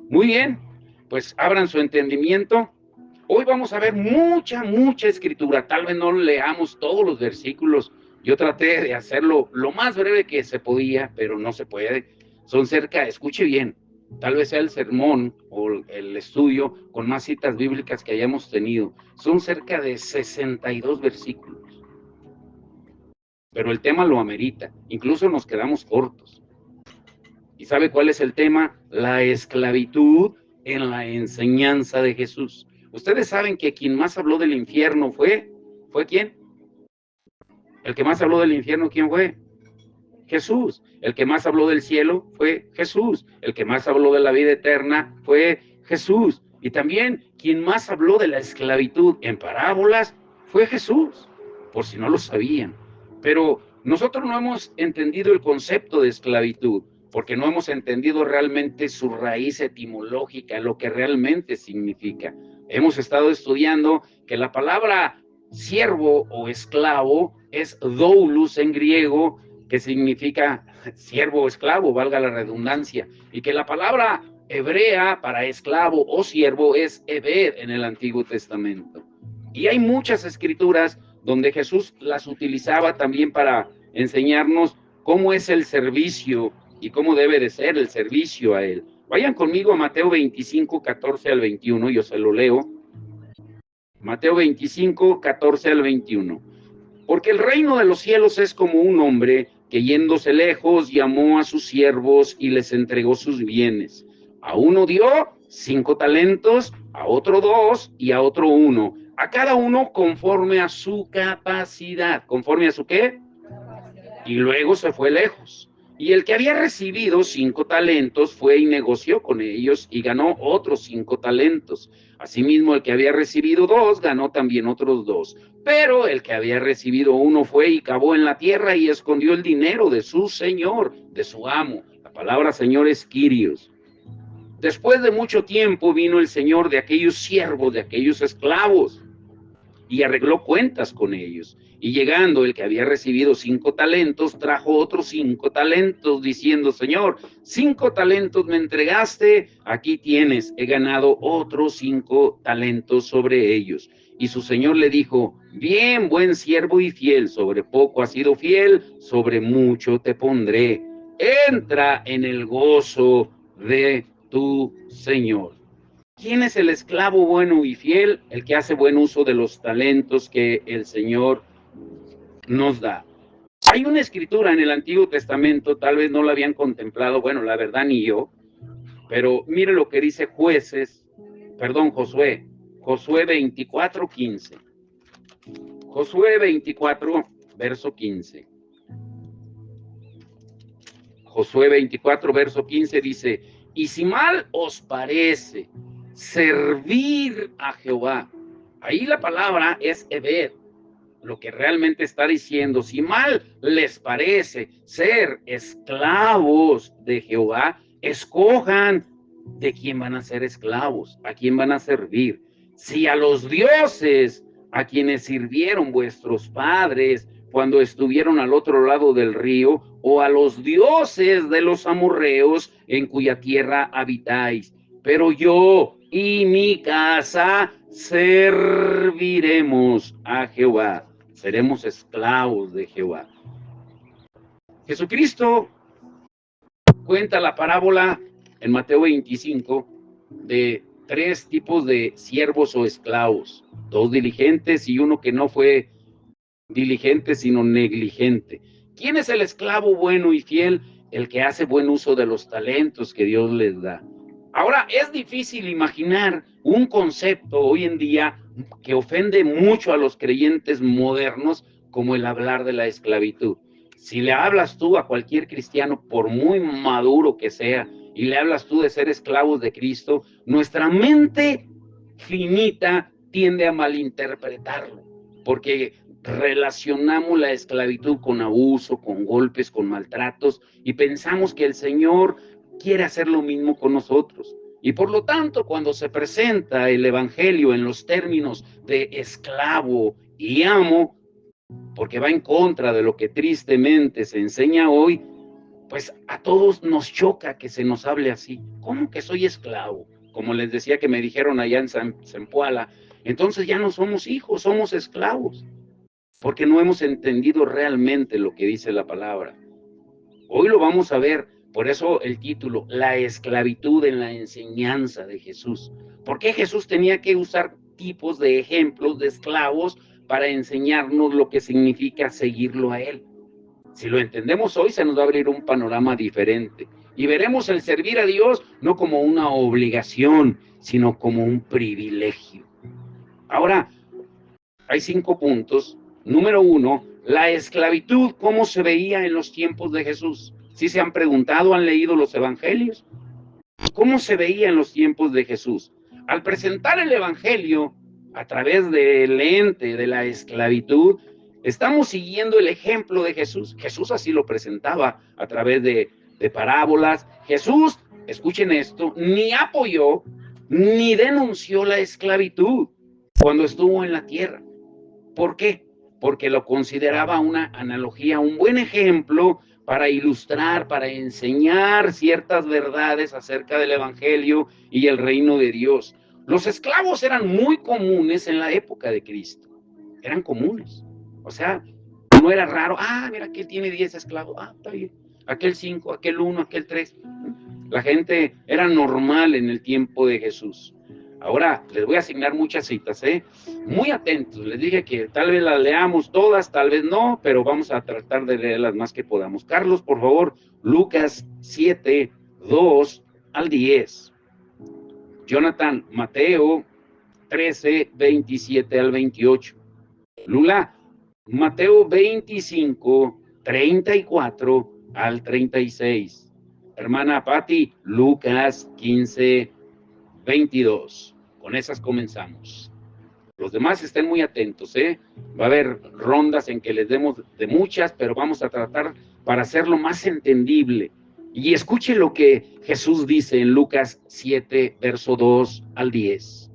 Muy bien, pues abran su entendimiento. Hoy vamos a ver mucha escritura. Tal vez no leamos todos los versículos. Yo traté de hacerlo lo más breve que se podía, pero no se puede. Son cerca, escuche bien, tal vez sea el sermón o el estudio con más citas bíblicas que hayamos tenido. Son cerca de 62 versículos. Pero el tema lo amerita. Incluso nos quedamos cortos. ¿Y sabe cuál es el tema? La esclavitud en la enseñanza de Jesús. Ustedes saben que quien más habló del infierno ¿fue quién? El que más habló del infierno, ¿quién fue? Jesús. El que más habló del cielo fue Jesús. El que más habló de la vida eterna fue Jesús. Y también quien más habló de la esclavitud en parábolas fue Jesús, por si no lo sabían. Pero nosotros no hemos entendido el concepto de esclavitud, porque no hemos entendido realmente su raíz etimológica, lo que realmente significa. Hemos estado estudiando que la palabra siervo o esclavo es doulos en griego, que significa siervo o esclavo, valga la redundancia, y que la palabra hebrea para esclavo o siervo es ebed en el Antiguo Testamento. Y hay muchas escrituras donde Jesús las utilizaba también para enseñarnos cómo es el servicio y cómo debe de ser el servicio a Él. Vayan conmigo a Mateo 25, 14 al 21, yo se lo leo. Mateo 25, 14 al 21. Porque el reino de los cielos es como un hombre que yéndose lejos llamó a sus siervos y les entregó sus bienes. A uno dio 5 talentos, a otro 2 y a otro 1. A cada uno conforme a su capacidad. ¿Conforme a su qué? Y luego se fue lejos. Y el que había recibido 5 talentos fue y negoció con ellos y ganó otros 5 talentos. Asimismo, el que había recibido 2 ganó también otros 2. Pero el que había recibido 1 fue y cavó en la tierra y escondió el dinero de su señor, de su amo. La palabra señor es Kyrios. Después de mucho tiempo vino el señor de aquellos siervos, de aquellos esclavos, y arregló cuentas con ellos. Y llegando el que había recibido 5 talentos, trajo otros 5 talentos, diciendo, Señor, 5 talentos me entregaste, aquí tienes, he ganado otros 5 talentos sobre ellos. Y su señor le dijo, bien, buen siervo y fiel, sobre poco has sido fiel, sobre mucho te pondré. Entra en el gozo de tu señor. ¿Quién es el esclavo bueno y fiel? El que hace buen uso de los talentos que el Señor nos da. Hay una escritura en el Antiguo Testamento, tal vez no la habían contemplado, bueno, la verdad ni yo, pero mire lo que dice Josué 24:15. Josué 24, verso 15. Josué 24, verso 15 dice, y si mal os parece servir a Jehová, ahí la palabra es ebed, lo que realmente está diciendo, si mal les parece ser esclavos de Jehová, escojan de quién van a ser esclavos, a quién van a servir. Si a los dioses a quienes sirvieron vuestros padres cuando estuvieron al otro lado del río, o a los dioses de los amorreos en cuya tierra habitáis. Pero yo y mi casa serviremos a Jehová. Seremos esclavos de Jehová. Jesucristo cuenta la parábola en Mateo 25 de 3 tipos de siervos o esclavos, 2 diligentes y uno que no fue diligente sino negligente. ¿Quién es el esclavo bueno y fiel? El que hace buen uso de los talentos que Dios les da. Ahora, es difícil imaginar un concepto hoy en día que ofende mucho a los creyentes modernos como el hablar de la esclavitud. Si le hablas tú a cualquier cristiano, por muy maduro que sea, y le hablas tú de ser esclavos de Cristo, nuestra mente finita tiende a malinterpretarlo, porque relacionamos la esclavitud con abuso, con golpes, con maltratos, y pensamos que el Señor quiere hacer lo mismo con nosotros. Y por lo tanto, cuando se presenta el evangelio en los términos de esclavo y amo, porque va en contra de lo que tristemente se enseña hoy, pues a todos nos choca que se nos hable así. ¿Cómo que soy esclavo? Como les decía que me dijeron allá en Zempoala, entonces ya no somos hijos, somos esclavos, porque no hemos entendido realmente lo que dice la palabra. Hoy lo vamos a ver, por eso el título, la esclavitud en la enseñanza de Jesús. ¿Por qué Jesús tenía que usar tipos de ejemplos de esclavos para enseñarnos lo que significa seguirlo a Él? Si lo entendemos hoy, se nos va a abrir un panorama diferente y veremos el servir a Dios no como una obligación, sino como un privilegio. Ahora, hay 5 puntos. Número 1, la esclavitud, ¿cómo se veía en los tiempos de Jesús? ¿Sí se han preguntado, han leído los evangelios? ¿Cómo se veía en los tiempos de Jesús? Al presentar el evangelio a través del ente de la esclavitud, estamos siguiendo el ejemplo de Jesús. Jesús así lo presentaba a través de parábolas. Jesús, escuchen esto, ni apoyó ni denunció la esclavitud cuando estuvo en la tierra. ¿Por qué? Porque lo consideraba una analogía, un buen ejemplo para ilustrar, para enseñar ciertas verdades acerca del Evangelio y el reino de Dios. Los esclavos eran muy comunes en la época de Cristo, eran comunes. O sea, no era raro, mira, aquel tiene 10 esclavos, está bien, aquel 5, aquel 1, aquel 3. La gente era normal en el tiempo de Jesús. Ahora, les voy a asignar muchas citas, muy atentos. Les dije que tal vez las leamos todas, tal vez no, pero vamos a tratar de leerlas más que podamos. Carlos, por favor, Lucas 7, 2 al 10. Jonathan, Mateo 13, 27 al 28. Lula, Mateo 25, 34 al 36. Hermana Patti, Lucas 15, 22. Con esas comenzamos. Los demás estén muy atentos, Va a haber rondas en que les demos de muchas, pero vamos a tratar para hacerlo más entendible. Y escuche lo que Jesús dice en Lucas 7, verso 2 al 10.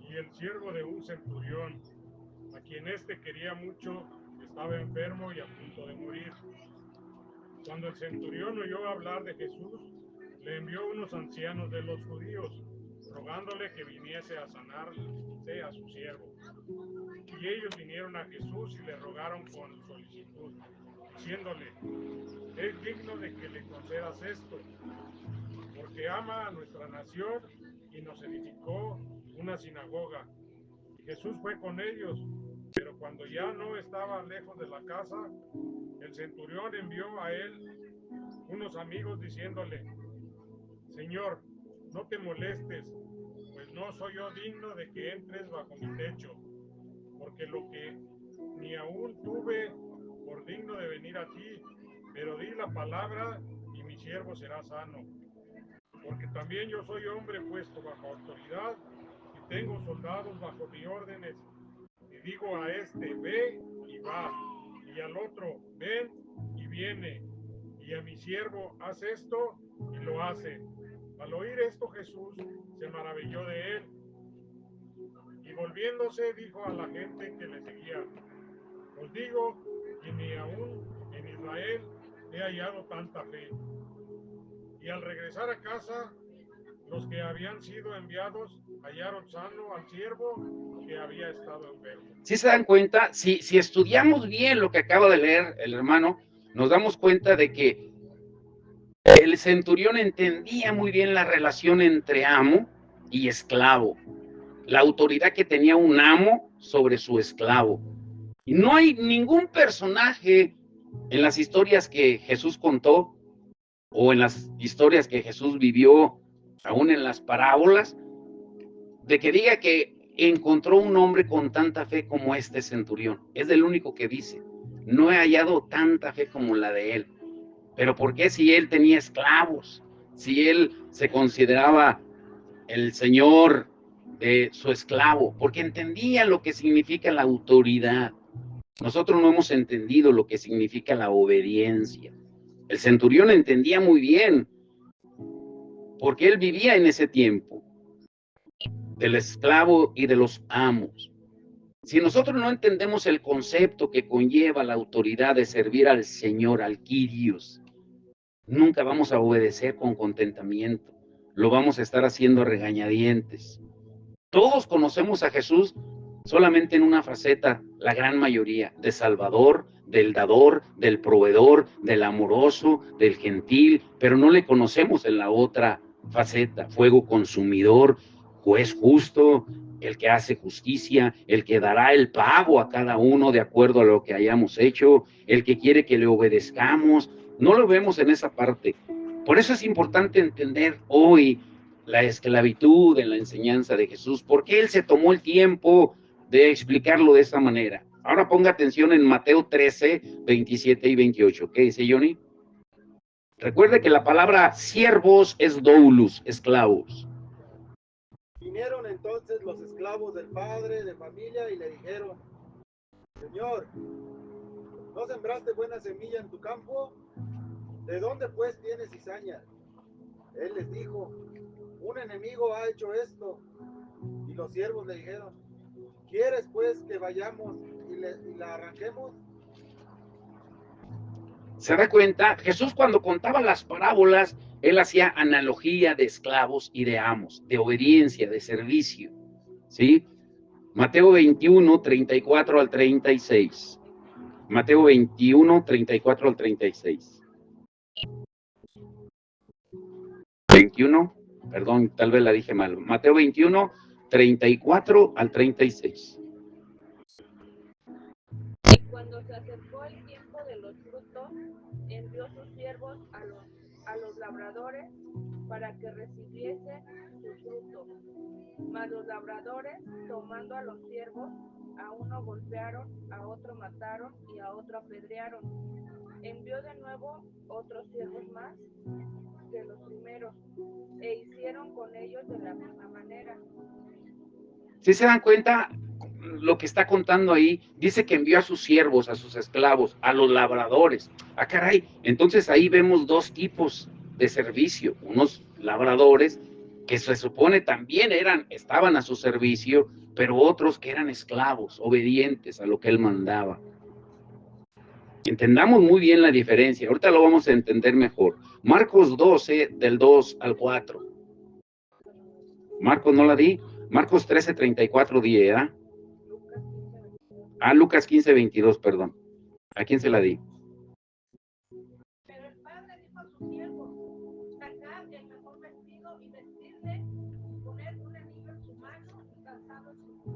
Y el siervo de un centurión, a quien éste quería mucho, estaba enfermo y a punto de morir. Cuando el centurión oyó hablar de Jesús, le envió unos ancianos de los judíos, rogándole que viniese a sanarse a su siervo. Y ellos vinieron a Jesús y le rogaron con solicitud, diciéndole: es digno de que le concedas esto, porque ama a nuestra nación y nos edificó una sinagoga. Y Jesús fue con ellos, pero cuando ya no estaba lejos de la casa, el centurión envió a él unos amigos diciéndole: Señor, no te molestes, pues no soy yo digno de que entres bajo mi techo, porque lo que ni aún tuve por digno de venir a ti, pero di la palabra y mi siervo será sano. Porque también yo soy hombre puesto bajo autoridad y tengo soldados bajo mis órdenes. Y digo a este: ve y va, y al otro: ven y viene, y a mi siervo: haz esto y lo hace. Al oír esto, Jesús se maravilló de él, y volviéndose dijo a la gente que le seguía: os digo que ni aún en Israel he hallado tanta fe. Y al regresar a casa, los que habían sido enviados hallaron sano al siervo que había estado enfermo. ¿Sí se dan cuenta? Si estudiamos bien lo que acaba de leer el hermano, nos damos cuenta de que el centurión entendía muy bien la relación entre amo y esclavo, la autoridad que tenía un amo sobre su esclavo. Y no hay ningún personaje en las historias que Jesús contó o en las historias que Jesús vivió, aún en las parábolas, de que diga que encontró un hombre con tanta fe como este centurión. Es el único que dice: no he hallado tanta fe como la de él. Pero ¿por qué si él tenía esclavos? Si él se consideraba el señor de su esclavo, porque entendía lo que significa la autoridad. Nosotros no hemos entendido lo que significa la obediencia. El centurión entendía muy bien, porque él vivía en ese tiempo del esclavo y de los amos. Si nosotros no entendemos el concepto que conlleva la autoridad de servir al Señor, al Kyrios, nunca vamos a obedecer con contentamiento, lo vamos a estar haciendo a regañadientes. Todos conocemos a Jesús solamente en una faceta, la gran mayoría, de Salvador, del dador, del proveedor, del amoroso, del gentil, pero no le conocemos en la otra faceta, fuego consumidor, juez justo, el que hace justicia, el que dará el pago a cada uno de acuerdo a lo que hayamos hecho, el que quiere que le obedezcamos. No lo vemos en esa parte. Por eso es importante entender hoy la esclavitud en la enseñanza de Jesús, porque Él se tomó el tiempo de explicarlo de esa manera. Ahora ponga atención en Mateo 13, 27 y 28. ¿Qué dice Johnny? Recuerde que la palabra siervos es doulos, esclavos. Vinieron entonces los esclavos del padre de familia y le dijeron: Señor, ¿no sembraste buena semilla en tu campo? ¿De dónde pues tienes cizaña? Él les dijo: un enemigo ha hecho esto. Y los siervos le dijeron: ¿quieres pues que vayamos y la arranquemos? ¿Se da cuenta? Jesús, cuando contaba las parábolas, Él hacía analogía de esclavos y de amos, de obediencia, de servicio, ¿sí? Mateo 21, 34 al 36. Mateo 21, 34 al 36. 21, perdón, tal vez la dije mal. Mateo 21, 34 al 36. Y cuando se acercó el tiempo de los frutos, envió sus siervos a los labradores para que recibiesen su fruto. Mas los labradores, tomando a los siervos, a uno golpearon, a otro mataron y a otro apedrearon. Envió de nuevo otros siervos más que los primeros, e hicieron con ellos de la misma manera. ¿Sí se dan cuenta lo que está contando ahí? Dice que envió a sus siervos, a sus esclavos, a los labradores. Ah, caray, entonces ahí vemos dos tipos de servicio. Unos labradores que se supone también estaban a su servicio, pero otros que eran esclavos, obedientes a lo que él mandaba. Entendamos muy bien la diferencia. Ahorita lo vamos a entender mejor. Marcos 12, del 2 al 4. Marcos no la di. Marcos 13, 34, 10, ¿eh? Lucas 15, 22, perdón. ¿A quién se la di? Pero el padre dijo a sus siervos: sacad el mejor vestido y vestirle, poned un anillo en su mano y calzado en sus pies.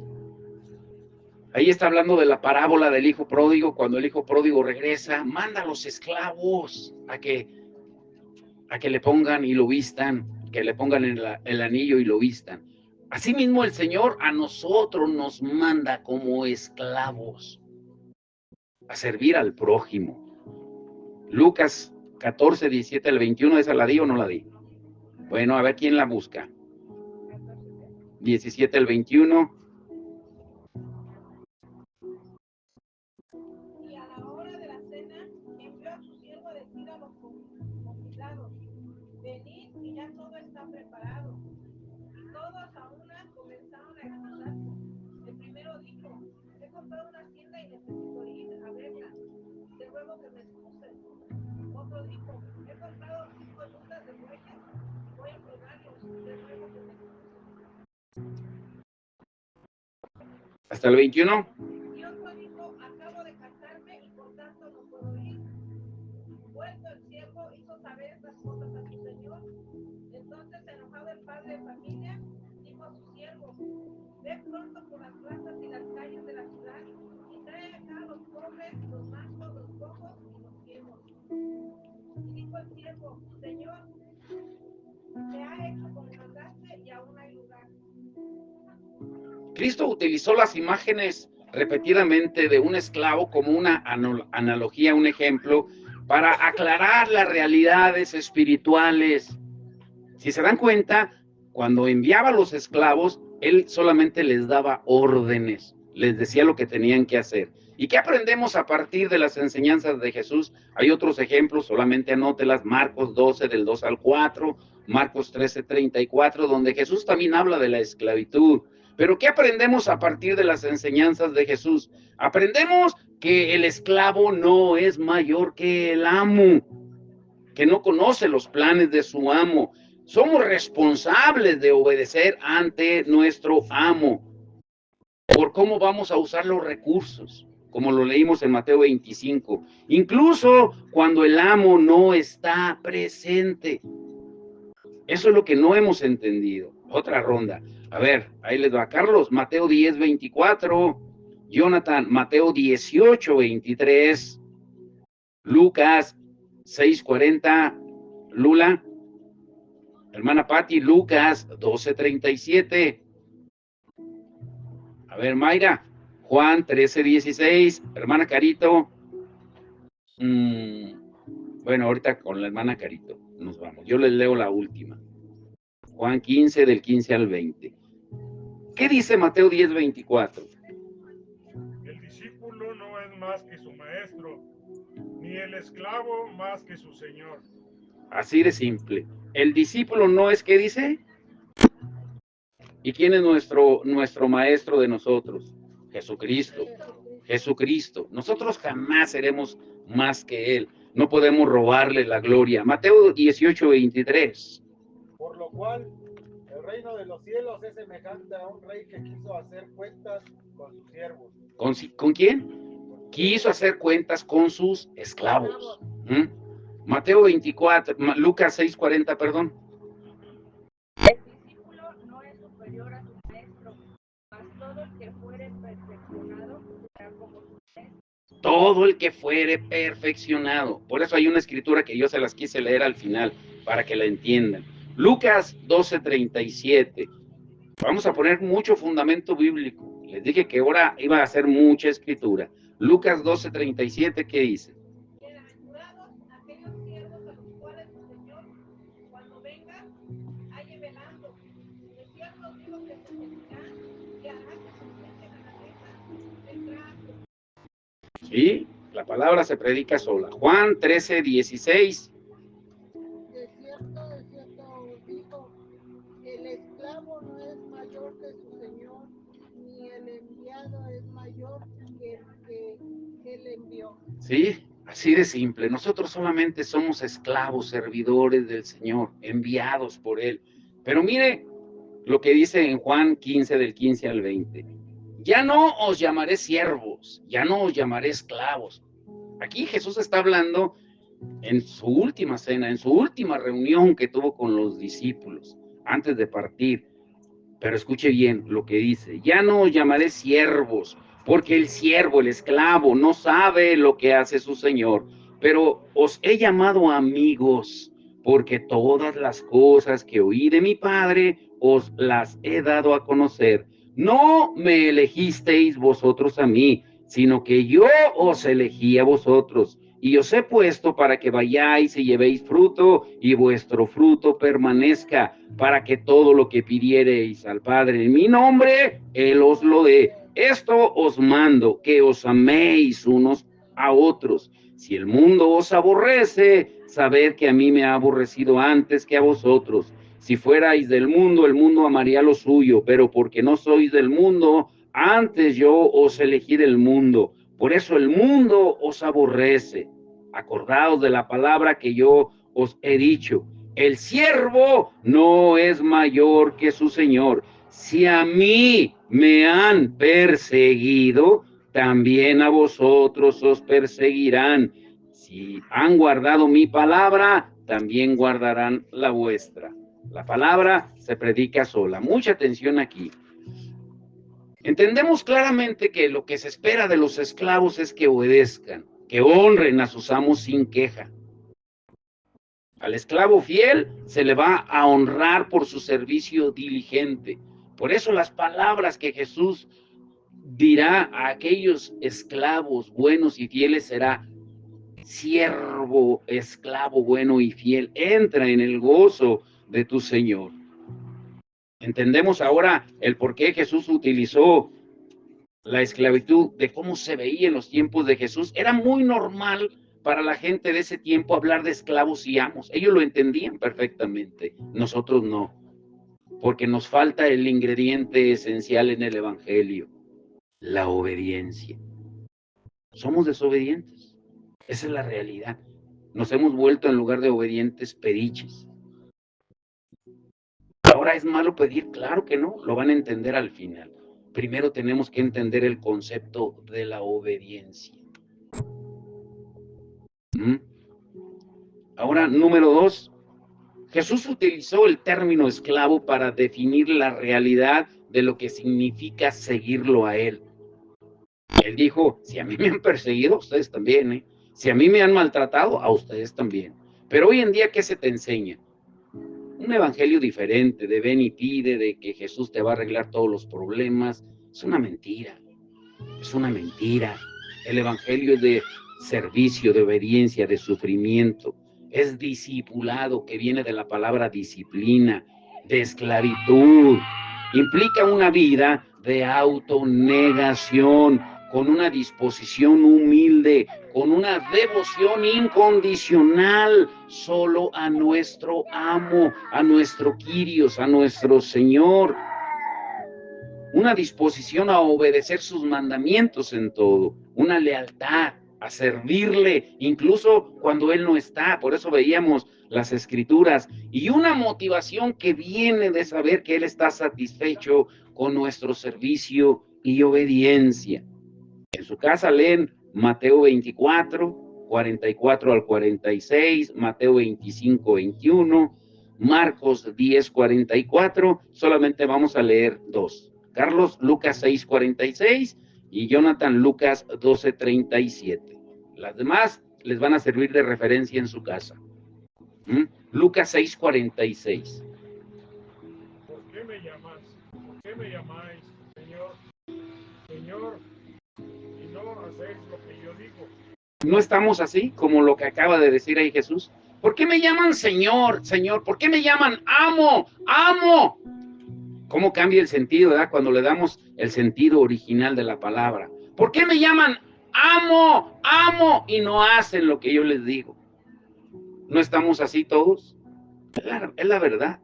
Ahí está hablando de la parábola del hijo pródigo. Cuando el hijo pródigo regresa, manda a los esclavos a que le pongan y lo vistan, que le pongan el anillo y lo vistan. Asimismo, el Señor a nosotros nos manda como esclavos a servir al prójimo. Lucas 14, 17 al 21, ¿esa la di o no la di? Bueno, a ver quién la busca. 17 al 21. Y a la hora de la cena envió a su siervo a decir a los convidados: venid, y ya todo está preparado. Y todos a una comenzaron a excusarse. El primero dijo: he comprado una hacienda y necesito ir a verla. Te ruego que me excusen. Otro dijo: he comprado 5 yuntas de bueyes, voy a colgarlos. Te ruego que me excusen. ¿Hasta el 21? Y otro dijo: acabo de casarme y por tanto no puedo ir. Vuelto el siervo hizo saber estas cosas a su señor. Entonces, enojado el padre de familia, dijo a su siervo: ve pronto por las plazas y las calles de la ciudad y trae acá a los pobres, los mancos, los cojos y los ciegos. Y dijo el siervo: Señor, se ha hecho como mandaste y aún hay lugar. Cristo utilizó las imágenes repetidamente de un esclavo como una analogía, un ejemplo, para aclarar las realidades espirituales. Si se dan cuenta, cuando enviaba a los esclavos, él solamente les daba órdenes, les decía lo que tenían que hacer. ¿Y qué aprendemos a partir de las enseñanzas de Jesús? Hay otros ejemplos, solamente anótelas: Marcos 12, del 2 al 4, Marcos 13, 34, donde Jesús también habla de la esclavitud. Pero ¿qué aprendemos a partir de las enseñanzas de Jesús? Aprendemos que el esclavo no es mayor que el amo, que no conoce los planes de su amo. Somos responsables de obedecer ante nuestro amo por cómo vamos a usar los recursos, como lo leímos en Mateo 25, incluso cuando el amo no está presente. Eso es lo que no hemos entendido. Otra ronda. A ver, ahí les va. Carlos, Mateo 10, 24. Jonathan, Mateo 18, 23. Lucas 6, 40. Lula, hermana Patti, Lucas 12, 37. A ver, Mayra, Juan 13, 16. Hermana Carito. Bueno, ahorita con la hermana Carito nos vamos. Yo les leo la última. Juan 15, del 15 al 20. ¿Qué dice Mateo 10, 24? El discípulo no es más que su maestro, ni el esclavo más que su señor. Así de simple. El discípulo no es, ¿qué dice? ¿Y quién es nuestro maestro de nosotros? Jesucristo. Jesucristo. Nosotros jamás seremos más que Él. No podemos robarle la gloria. Mateo 18, 23. Por lo cual, el reino de los cielos es semejante a un rey que quiso hacer cuentas con sus siervos. ¿Con quién? Quiso hacer cuentas con sus esclavos. Mateo 24, Lucas 6, 40, perdón. El discípulo no es superior a su maestro, mas todo el que fuere perfeccionado será como su maestro. Todo el que fuere perfeccionado. Por eso hay una escritura que yo se las quise leer al final, para que la entiendan. Lucas 12, 37. Vamos a poner mucho fundamento bíblico. Les dije que ahora iba a hacer mucha escritura. Lucas 12, 37, ¿qué dice? Bienaventurados aquellos siervos a los cuales su Señor, cuando venga, halle velando. De cierto os digo que se sentirán y hará que se sienten a la mesa del gran. Sí, la palabra se predica sola. Juan 13, 16. De cierto os digo, el esclavo no es mayor que su señor, ni el enviado es mayor que el que él envió. Sí, así de simple. Nosotros solamente somos esclavos, servidores del Señor, enviados por Él. Pero mire lo que dice en Juan 15, del 15 al 20. Ya no os llamaré siervos, ya no os llamaré esclavos. Aquí Jesús está hablando en su última cena, en su última reunión que tuvo con los discípulos, antes de partir. Pero escuche bien lo que dice, ya no os llamaré siervos, porque el siervo, el esclavo, no sabe lo que hace su señor, pero os he llamado amigos, porque todas las cosas que oí de mi Padre os las he dado a conocer. No me elegisteis vosotros a mí, sino que yo os elegí a vosotros, y os he puesto para que vayáis y llevéis fruto, y vuestro fruto permanezca, para que todo lo que pidiereis al Padre en mi nombre, Él os lo dé. Esto os mando, que os améis unos a otros. Si el mundo os aborrece, sabed que a mí me ha aborrecido antes que a vosotros. Si fuerais del mundo, el mundo amaría lo suyo, pero porque no sois del mundo, antes yo os elegí del mundo. Por eso el mundo os aborrece. Acordaos de la palabra que yo os he dicho. El siervo no es mayor que su señor. Si a mí me han perseguido, también a vosotros os perseguirán. Si han guardado mi palabra, también guardarán la vuestra. La palabra se predica sola. Mucha atención aquí. Entendemos claramente que lo que se espera de los esclavos es que obedezcan, que honren a sus amos sin queja. Al esclavo fiel se le va a honrar por su servicio diligente. Por eso las palabras que Jesús dirá a aquellos esclavos buenos y fieles será: siervo, esclavo bueno y fiel, entra en el gozo de tu Señor. Entendemos ahora el por qué Jesús utilizó la esclavitud, de cómo se veía en los tiempos de Jesús. Era muy normal para la gente de ese tiempo hablar de esclavos y amos. Ellos lo entendían perfectamente, nosotros no, porque nos falta el ingrediente esencial en el evangelio: la obediencia. Somos desobedientes, esa es la realidad. Nos hemos vuelto, en lugar de obedientes, periches. Ahora, ¿es malo pedir? Claro que no, lo van a entender al final. Primero tenemos que entender el concepto de la obediencia. Ahora, número 2, Jesús utilizó el término esclavo para definir la realidad de lo que significa seguirlo a Él. Él dijo, si a mí me han perseguido, a ustedes también, ¿eh? Si a mí me han maltratado, a ustedes también. Pero hoy en día, ¿qué se te enseña? Un evangelio diferente, de ven y pide, de que Jesús te va a arreglar todos los problemas. Es una mentira, es una mentira. El evangelio es de servicio, de obediencia, de sufrimiento. Es discipulado, que viene de la palabra disciplina, de esclavitud. Implica una vida de autonegación, con una disposición humilde, con una devoción incondicional solo a nuestro amo, a nuestro Kyrios, a nuestro Señor. Una disposición a obedecer sus mandamientos en todo, una lealtad a servirle, incluso cuando Él no está. Por eso veíamos las Escrituras, y una motivación que viene de saber que Él está satisfecho con nuestro servicio y obediencia. En su casa leen Mateo 24, 44 al 46, Mateo 25, 21, Marcos 10, 44, solamente vamos a leer 2. Carlos, Lucas 6, 46 y Jonathan, Lucas 12, 37. Las demás les van a servir de referencia en su casa. Lucas 6, 46. ¿Por qué me llamas? ¿Por qué me llamáis, Señor? Señor, y no hacéis lo que yo digo. ¿No estamos así como lo que acaba de decir ahí Jesús? ¿Por qué me llaman Señor, Señor? ¿Por qué me llaman amo, amo? ¿Cómo cambia el sentido, verdad? Cuando le damos el sentido original de la palabra. ¿Por qué me llaman amo, amo? Y no hacen lo que yo les digo. ¿No estamos así todos? Es la verdad.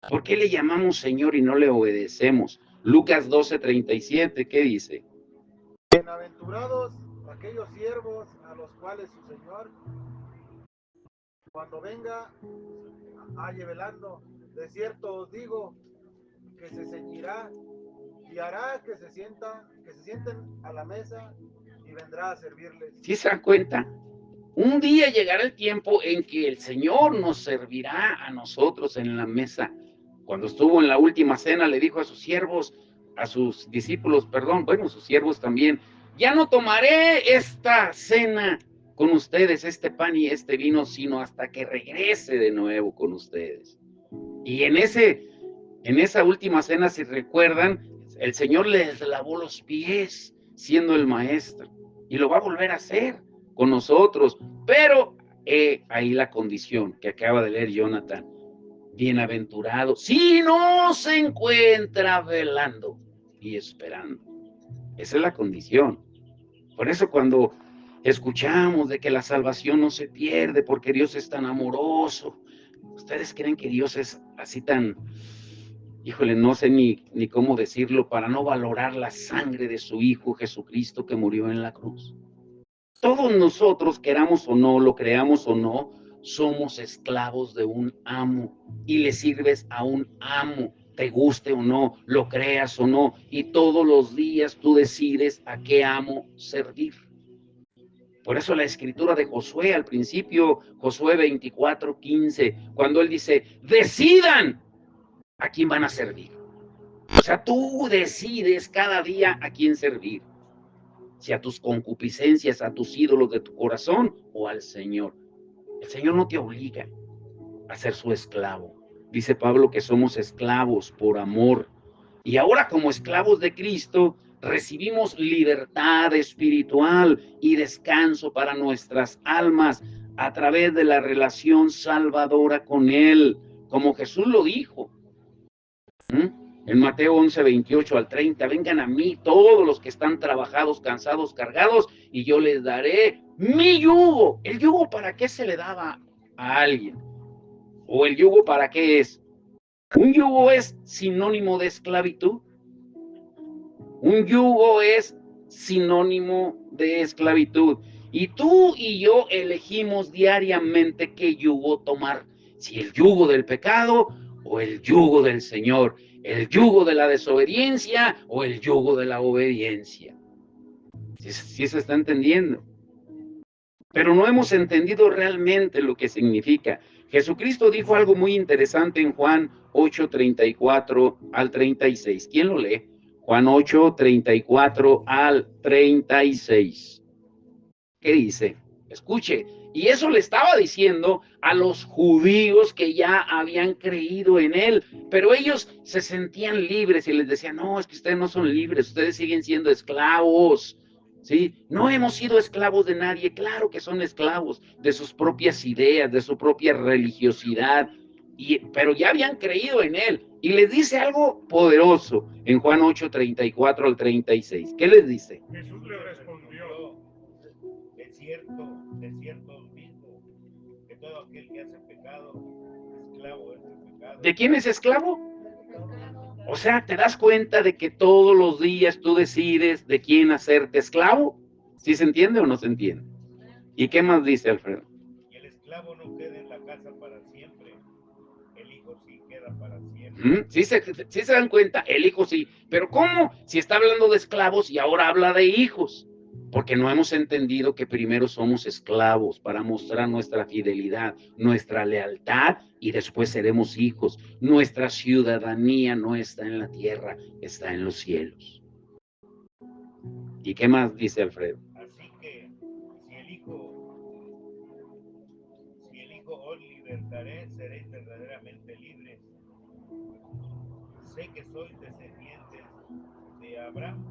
¿Por qué le llamamos Señor y no le obedecemos? Lucas 12, 37, ¿qué dice? Bienaventurados aquellos siervos a los cuales su Señor, cuando venga, halle velando. De cierto os digo que se ceñirá y hará que se sienten a la mesa y vendrá a servirles. ¿Sí se dan cuenta? Un día llegará el tiempo en que el Señor nos servirá a nosotros en la mesa. Cuando estuvo en la última cena, le dijo a sus siervos, a sus discípulos, perdón, bueno, sus siervos también, ya no tomaré esta cena con ustedes, este pan y este vino, sino hasta que regrese de nuevo con ustedes. Y en esa última cena, si recuerdan, el Señor les lavó los pies, siendo el maestro, y lo va a volver a hacer con nosotros, pero ahí la condición que acaba de leer Jonathan: bienaventurado si no se encuentra velando y esperando. Esa es la condición. Por eso cuando escuchamos de que la salvación no se pierde porque Dios es tan amoroso, ¿ustedes creen que Dios es así tan, híjole, no sé ni cómo decirlo, para no valorar la sangre de su Hijo Jesucristo que murió en la cruz? Todos nosotros, queramos o no, lo creamos o no, somos esclavos de un amo y le sirves a un amo, te guste o no, lo creas o no, y todos los días tú decides a qué amo servir. Por eso la escritura de Josué al principio, Josué 24, 15, cuando él dice, decidan a quién van a servir. O sea, tú decides cada día a quién servir. Si a tus concupiscencias, a tus ídolos de tu corazón o al Señor. El Señor no te obliga a ser su esclavo. Dice Pablo que somos esclavos por amor. Y ahora, como esclavos de Cristo, recibimos libertad espiritual y descanso para nuestras almas a través de la relación salvadora con Él, como Jesús lo dijo. En Mateo 11, 28 al 30, vengan a mí todos los que están trabajados, cansados, cargados, y yo les daré mi yugo. ¿El yugo para qué se le daba a alguien? ¿O el yugo para qué es? Un yugo es sinónimo de esclavitud. Un yugo es sinónimo de esclavitud. Y tú y yo elegimos diariamente qué yugo tomar, si el yugo del pecado o el yugo del Señor, el yugo de la desobediencia o el yugo de la obediencia. ¿Sí se está entendiendo? Pero no hemos entendido realmente lo que significa. Jesucristo dijo algo muy interesante en Juan 8:34 al 36. ¿Quién lo lee? Juan 8:34 al 36. ¿Qué dice? Escuche. Y eso le estaba diciendo a los judíos que ya habían creído en él, pero ellos se sentían libres y les decían, no, es que ustedes no son libres, ustedes siguen siendo esclavos. ¿Sí? No hemos sido esclavos de nadie, claro que son esclavos de sus propias ideas, de su propia religiosidad, pero ya habían creído en él. Y les dice algo poderoso en Juan 8:34 al 36. ¿Qué les dice? Jesús le respondió, de cierto os digo, que todo aquel que hace pecado, esclavo es el pecado. ¿De quién es esclavo? O sea, ¿te das cuenta de que todos los días tú decides de quién hacerte esclavo? ¿Sí se entiende o no se entiende? ¿Y qué más dice Alfredo? Y el esclavo no queda en la casa para siempre, el hijo sí queda para siempre. ¿Sí se dan cuenta? El hijo sí. ¿Pero cómo? Si está hablando de esclavos y ahora habla de hijos. Porque no hemos entendido que primero somos esclavos para mostrar nuestra fidelidad, nuestra lealtad, y después seremos hijos. Nuestra ciudadanía no está en la tierra, está en los cielos. ¿Y qué más dice Alfredo? Así que si el hijo os libertaré, seréis verdaderamente libres. Sé que sois descendientes de Abraham,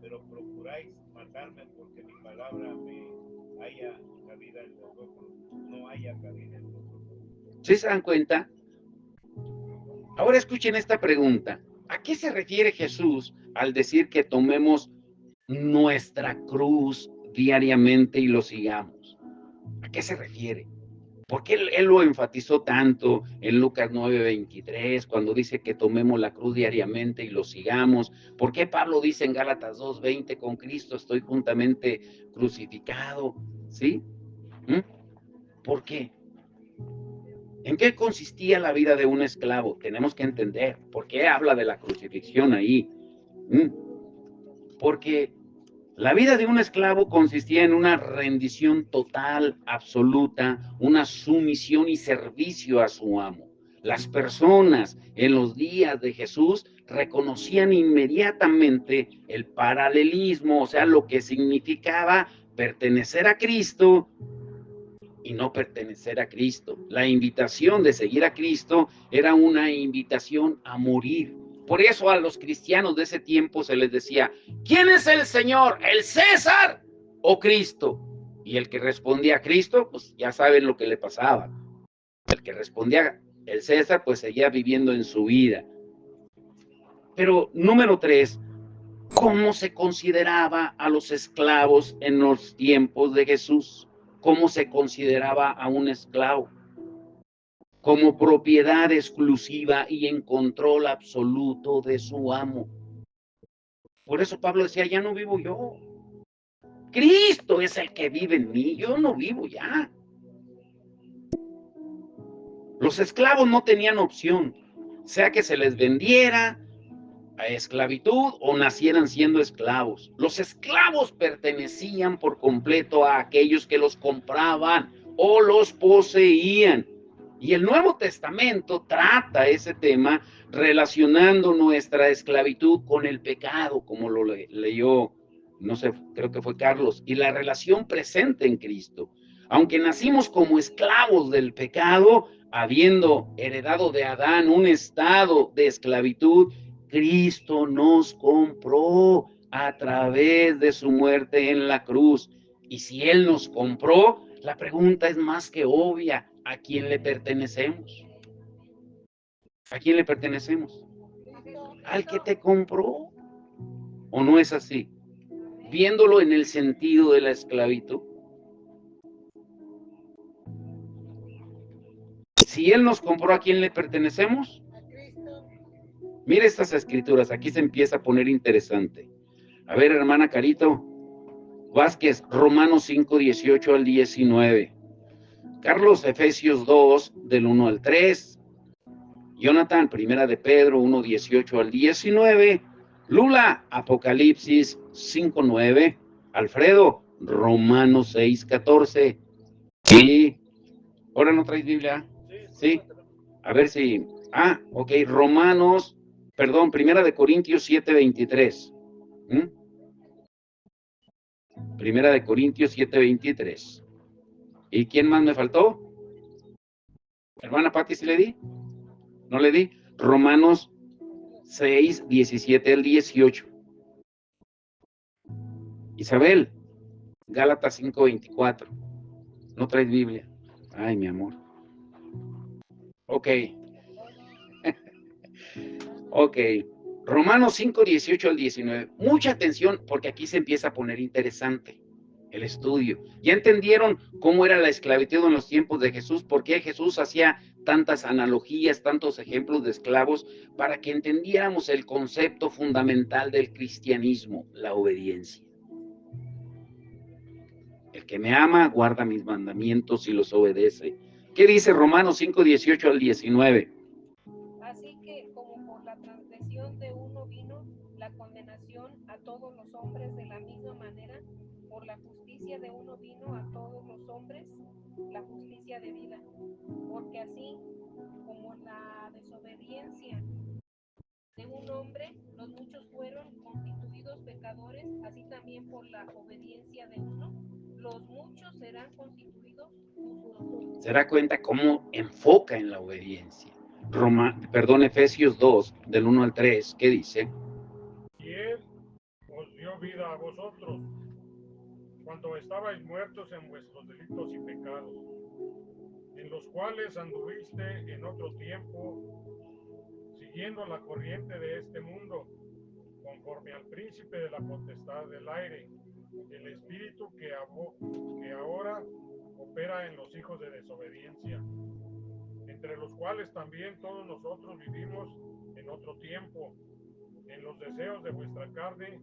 pero procuráis matarme porque mi palabra no haya cabida en vosotros. ¿Sí se dan cuenta? Ahora escuchen esta pregunta. ¿A qué se refiere Jesús al decir que tomemos nuestra cruz diariamente y lo sigamos? ¿A qué se refiere? ¿Por qué él lo enfatizó tanto en Lucas 9:23 cuando dice que tomemos la cruz diariamente y lo sigamos? ¿Por qué Pablo dice en Gálatas 2:20, con Cristo estoy juntamente crucificado? ¿Sí? ¿Por qué? ¿En qué consistía la vida de un esclavo? Tenemos que entender. ¿Por qué habla de la crucifixión ahí? Porque la vida de un esclavo consistía en una rendición total, absoluta, una sumisión y servicio a su amo. Las personas en los días de Jesús reconocían inmediatamente el paralelismo, o sea, lo que significaba pertenecer a Cristo y no pertenecer a Cristo. La invitación de seguir a Cristo era una invitación a morir. Por eso a los cristianos de ese tiempo se les decía, ¿quién es el Señor? ¿El César o Cristo? Y el que respondía a Cristo, pues ya saben lo que le pasaba. El que respondía el César, pues seguía viviendo en su vida. Pero número 3, ¿cómo se consideraba a los esclavos en los tiempos de Jesús? ¿Cómo se consideraba a un esclavo? Como propiedad exclusiva y en control absoluto de su amo. Por eso Pablo decía, ya no vivo yo. Cristo es el que vive en mí, yo no vivo ya. Los esclavos no tenían opción, sea que se les vendiera a esclavitud o nacieran siendo esclavos. Los esclavos pertenecían por completo a aquellos que los compraban o los poseían. Y el Nuevo Testamento trata ese tema relacionando nuestra esclavitud con el pecado, como lo leyó, no sé, creo que fue Carlos, y la relación presente en Cristo. Aunque nacimos como esclavos del pecado, habiendo heredado de Adán un estado de esclavitud, Cristo nos compró a través de su muerte en la cruz. Y si Él nos compró, la pregunta es más que obvia. ¿A quién le pertenecemos? ¿A quién le pertenecemos? Al que te compró. ¿O no es así? Viéndolo en el sentido de la esclavitud. Si Él nos compró, ¿a quién le pertenecemos? A Cristo. Mire estas escrituras, aquí se empieza a poner interesante. A ver, hermana Carito, Vázquez, Romanos 5, 18 al 19. Carlos, Efesios 2, del 1 al 3. Jonathan, Primera de Pedro 1, 18 al 19. Lula, Apocalipsis 5, 9. Alfredo, Romanos 6, 14. Sí. ¿Ahora no traes Biblia? Sí. A ver si... ok. Primera de Corintios 7, 23. Primera de Corintios 7, 23. ¿Y quién más me faltó? Hermana Pati, ¿sí le di? ¿No le di? Romanos 6, 17 al 18. Isabel, Gálatas 5, 24. ¿No traes Biblia? Ay, mi amor. Ok. Ok. Romanos 5, 18 al 19. Mucha atención porque aquí se empieza a poner interesante el estudio. ¿Ya entendieron cómo era la esclavitud en los tiempos de Jesús? ¿Por qué Jesús hacía tantas analogías, tantos ejemplos de esclavos? Para que entendiéramos el concepto fundamental del cristianismo, la obediencia. El que me ama guarda mis mandamientos y los obedece. ¿Qué dice Romanos 5, 18 al 19? Así que como por la transgresión de uno vino la condenación a todos los hombres, de la misma manera por la justicia de uno vino a todos los hombres la justicia de vida. Porque así como la desobediencia de un hombre los muchos fueron constituidos pecadores, así también por la obediencia de uno los muchos serán constituidos justos. Se da cuenta cómo enfoca en la obediencia. Efesios 2, del 1 al 3, ¿qué dice? Y él os dio vida a vosotros, cuando estabais muertos en vuestros delitos y pecados, en los cuales anduviste en otro tiempo, siguiendo la corriente de este mundo, conforme al príncipe de la potestad del aire, el espíritu que ahora opera en los hijos de desobediencia, entre los cuales también todos nosotros vivimos en otro tiempo, en los deseos de vuestra carne,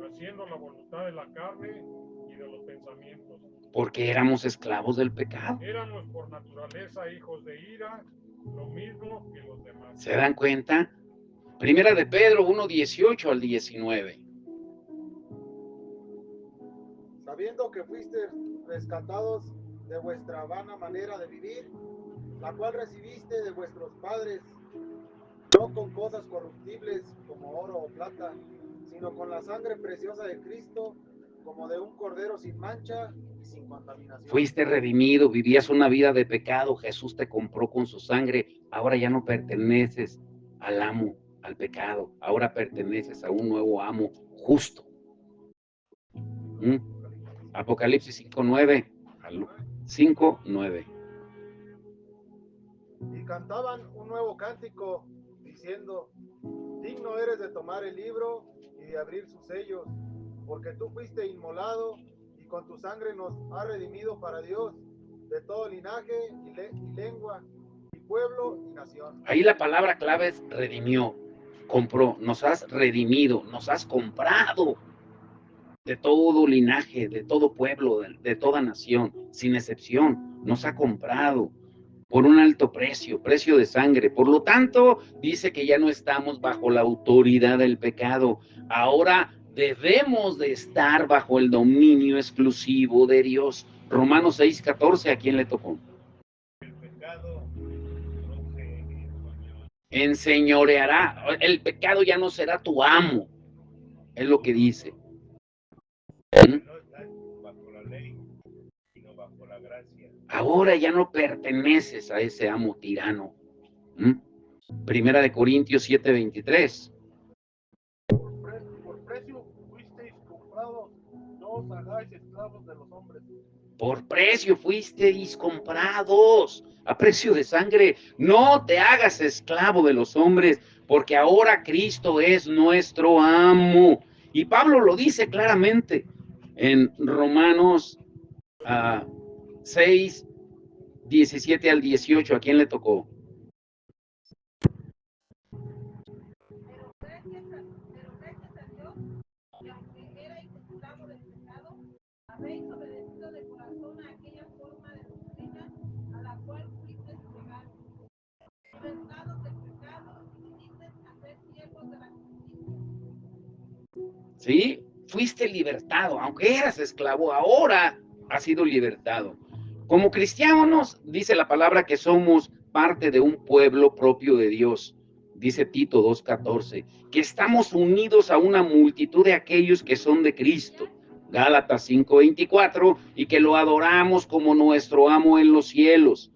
haciendo la voluntad de la carne y de los pensamientos. Porque éramos esclavos del pecado. Éramos por naturaleza hijos de ira, lo mismo que los demás. ¿Se dan cuenta? Primera de Pedro 1, 18 al 19. Sabiendo que fuisteis rescatados de vuestra vana manera de vivir, la cual recibiste de vuestros padres, no con cosas corruptibles como oro o plata, sino con la sangre preciosa de Cristo, como de un cordero sin mancha y sin contaminación. Fuiste redimido, vivías una vida de pecado, Jesús te compró con su sangre, ahora ya no perteneces al amo, al pecado, ahora perteneces a un nuevo amo justo. Apocalipsis 5, 9. 5, 9. Y cantaban un nuevo cántico, diciendo: digno eres de tomar el libro y de abrir sus sellos, porque tú fuiste inmolado y con tu sangre nos has redimido para Dios de todo linaje y lengua y pueblo y nación. Ahí la palabra clave es redimió, compró, nos has redimido, nos has comprado de todo linaje, de todo pueblo, de toda nación, sin excepción, nos ha comprado por un alto precio, precio de sangre. Por lo tanto, dice que ya no estamos bajo la autoridad del pecado. Ahora debemos de estar bajo el dominio exclusivo de Dios. Romanos 6, 14, ¿a quién le tocó? El pecado no se Enseñoreará. El pecado ya no será tu amo. Es lo que dice. no está bajo la ley, sino bajo la gracia. Ahora ya no perteneces a ese amo tirano. Primera de Corintios 7, 23. Por precio fuisteis comprados, no os hagáis esclavos de los hombres. Por precio fuisteis comprados, a precio de sangre. No te hagas esclavo de los hombres, porque ahora Cristo es nuestro amo. Y Pablo lo dice claramente en Romanos 6, 17 al 18. ¿A quién le tocó? Pero gracias a Dios, que aunque era esclavo del pecado, habéis obedecido de corazón a aquella forma de doctrina a la cual fuisteis llegados, libertados del pecado y vinisteis a ser siervos de la justicia. ¿Sí? Fuiste libertado, aunque eras esclavo, ahora has sido libertado. Como cristianos, dice la palabra que somos parte de un pueblo propio de Dios. Dice Tito 2:14, que estamos unidos a una multitud de aquellos que son de Cristo. Gálatas 5:24, y que lo adoramos como nuestro amo en los cielos.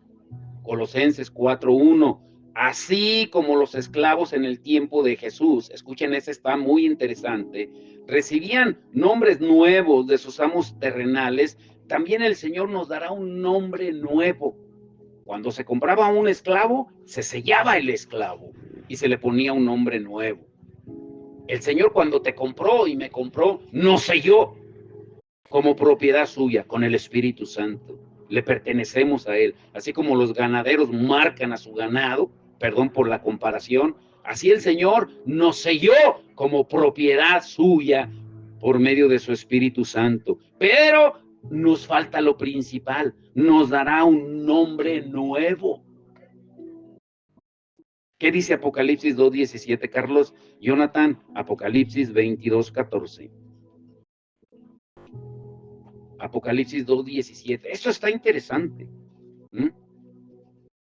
Colosenses 4:1, así como los esclavos en el tiempo de Jesús, escuchen, ese está muy interesante, recibían nombres nuevos de sus amos terrenales, también el Señor nos dará un nombre nuevo. Cuando se compraba un esclavo, se sellaba el esclavo y se le ponía un nombre nuevo. El Señor, cuando te compró y me compró, nos selló como propiedad suya con el Espíritu Santo. Le pertenecemos a Él. Así como los ganaderos marcan a su ganado, perdón por la comparación, así el Señor nos selló como propiedad suya por medio de su Espíritu Santo. Pero nos falta lo principal, nos dará un nombre nuevo. ¿Qué dice Apocalipsis 2:17, Carlos? Jonathan, Apocalipsis 22:14. Apocalipsis 2:17. Eso está interesante.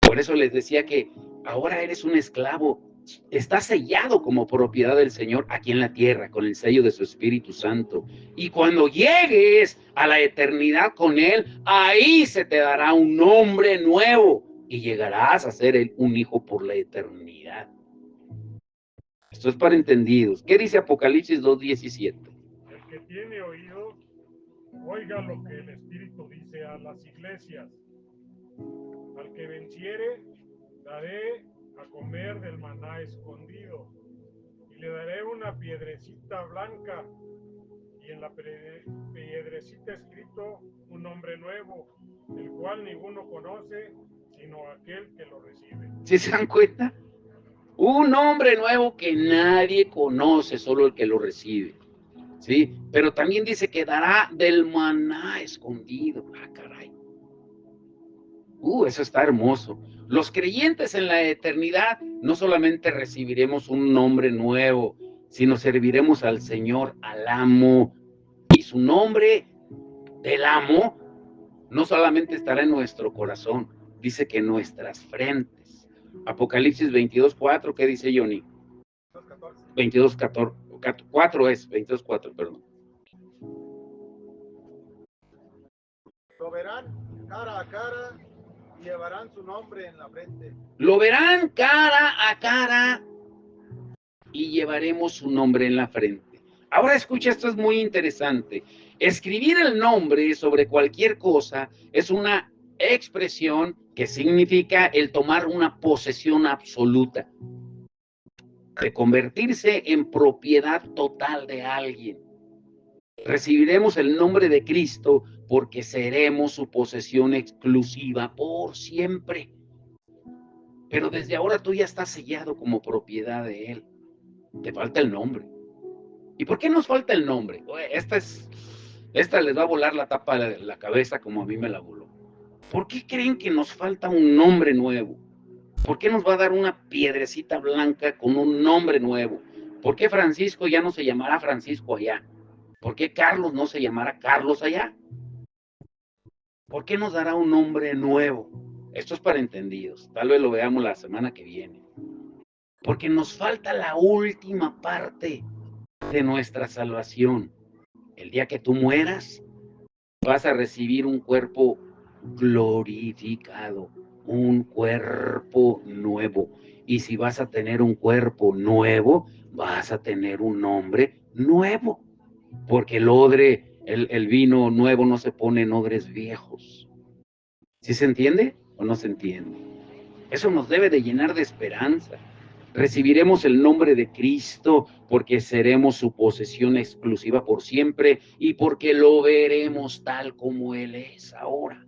Por eso les decía que ahora eres un esclavo. Estás sellado como propiedad del Señor aquí en la tierra con el sello de su Espíritu Santo. Y cuando llegues a la eternidad con Él, ahí se te dará un nombre nuevo y llegarás a ser un hijo por la eternidad. Esto es para entendidos. ¿Qué dice Apocalipsis 2:17? El que tiene oído, oiga lo que el Espíritu dice a las iglesias. Al que venciere, daré a comer del maná escondido, y le daré una piedrecita blanca, y en la piedrecita escrito un nombre nuevo, el cual ninguno conoce, sino aquel que lo recibe. ¿Sí se dan cuenta? Un nombre nuevo que nadie conoce, solo el que lo recibe. ¿Sí? Pero también dice que dará del maná escondido. Ah, caray. Eso está hermoso. Los creyentes en la eternidad no solamente recibiremos un nombre nuevo, sino serviremos al Señor, al amo. Y su nombre del amo no solamente estará en nuestro corazón, dice que en nuestras frentes. Apocalipsis 22:4, ¿qué dice Johnny? 22:14. 4 es, 22:4, perdón. Lo verán cara a cara y llevarán su nombre en la frente. Lo verán cara a cara y llevaremos su nombre en la frente. Ahora escucha, esto es muy interesante. Escribir el nombre sobre cualquier cosa es una expresión que significa el tomar una posesión absoluta, de convertirse en propiedad total de alguien. Recibiremos el nombre de Cristo porque seremos su posesión exclusiva por siempre. Pero desde ahora tú ya estás sellado como propiedad de Él. Te falta el nombre. ¿Y por qué nos falta el nombre? Esta les va a volar la tapa de la cabeza como a mí me la voló. ¿Por qué creen que nos falta un nombre nuevo? ¿Por qué nos va a dar una piedrecita blanca con un nombre nuevo? ¿Por qué Francisco ya no se llamará Francisco allá? ¿Por qué Carlos no se llamará Carlos allá? ¿Por qué nos dará un nombre nuevo? Esto es para entendidos. Tal vez lo veamos la semana que viene. Porque nos falta la última parte de nuestra salvación. El día que tú mueras, vas a recibir un cuerpo glorificado, un cuerpo nuevo. Y si vas a tener un cuerpo nuevo, vas a tener un nombre nuevo. Porque el odre, el vino nuevo no se pone en odres viejos. ¿Sí se entiende o no se entiende? Eso nos debe de llenar de esperanza. Recibiremos el nombre de Cristo porque seremos su posesión exclusiva por siempre y porque lo veremos tal como Él es ahora.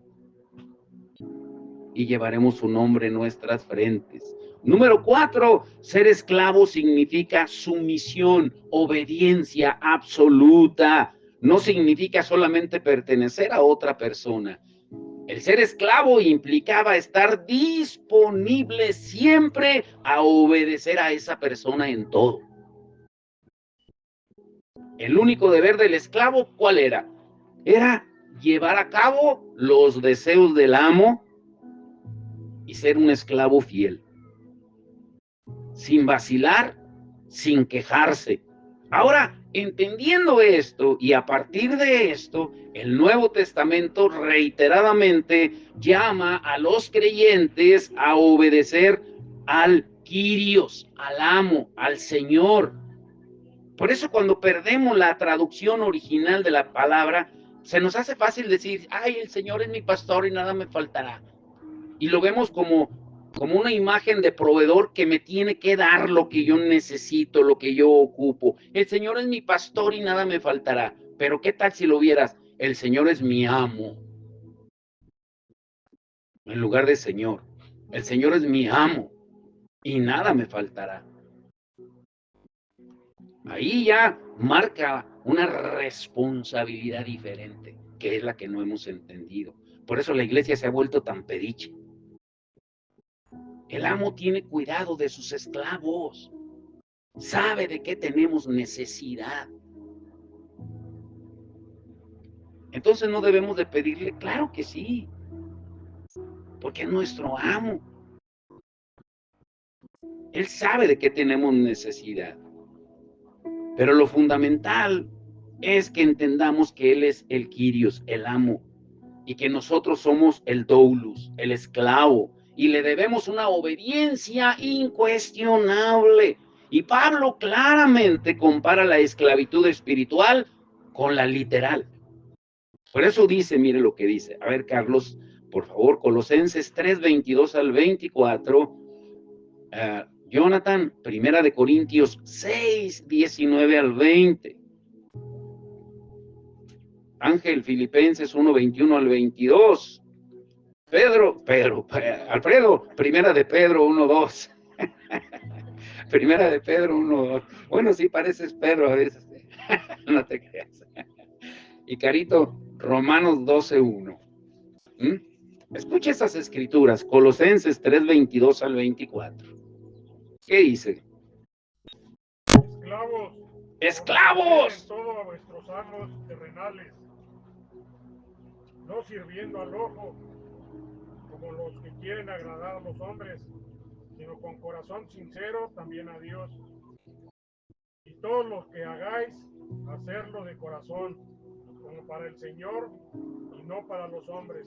Y llevaremos su nombre en nuestras frentes. Número 4, ser esclavo significa sumisión, obediencia absoluta. no significa solamente pertenecer a otra persona. El ser esclavo implicaba estar disponible siempre a obedecer a esa persona en todo. El único deber del esclavo, ¿cuál era? Era llevar a cabo los deseos del amo y ser un esclavo fiel, sin vacilar, sin quejarse. Ahora, entendiendo esto y a partir de esto, el Nuevo Testamento reiteradamente llama a los creyentes a obedecer al Kyrios, al amo, al Señor. Por eso cuando perdemos la traducción original de la palabra, se nos hace fácil decir, ay, el Señor es mi pastor y nada me faltará. Y lo vemos como una imagen de proveedor que me tiene que dar lo que yo necesito, lo que yo ocupo. El Señor es mi pastor y nada me faltará. Pero ¿qué tal si lo vieras? El Señor es mi amo. En lugar de Señor. El Señor es mi amo y nada me faltará. Ahí ya marca una responsabilidad diferente, que es la que no hemos entendido. Por eso la iglesia se ha vuelto tan pediche. El amo tiene cuidado de sus esclavos. Sabe de qué tenemos necesidad. Entonces no debemos de pedirle, claro que sí, porque es nuestro amo. Él sabe de qué tenemos necesidad. Pero lo fundamental es que entendamos que Él es el Kyrios, el amo, y que nosotros somos el doulos, el esclavo, y le debemos una obediencia incuestionable. Y Pablo claramente compara la esclavitud espiritual con la literal. Por eso dice, mire lo que dice. A ver, Carlos, por favor, Colosenses 3, 22 al 24. Jonathan, Primera de Corintios 6, 19 al 20. Ángel, Filipenses 1, 21 al 22. Alfredo, Primera de Pedro 1, 2. Primera de Pedro 1, 2. Bueno, sí pareces Pedro a veces. No te creas. Y Carito, Romanos 12, 1. Escucha esas escrituras, Colosenses 3, 22 al 24. ¿Qué dice? Esclavos. ¡Esclavos! En todo a vuestros amos terrenales, no sirviendo al ojo, como los que quieren agradar a los hombres, sino con corazón sincero también a Dios. Y todo lo que hagáis, hacerlo de corazón, como para el Señor y no para los hombres,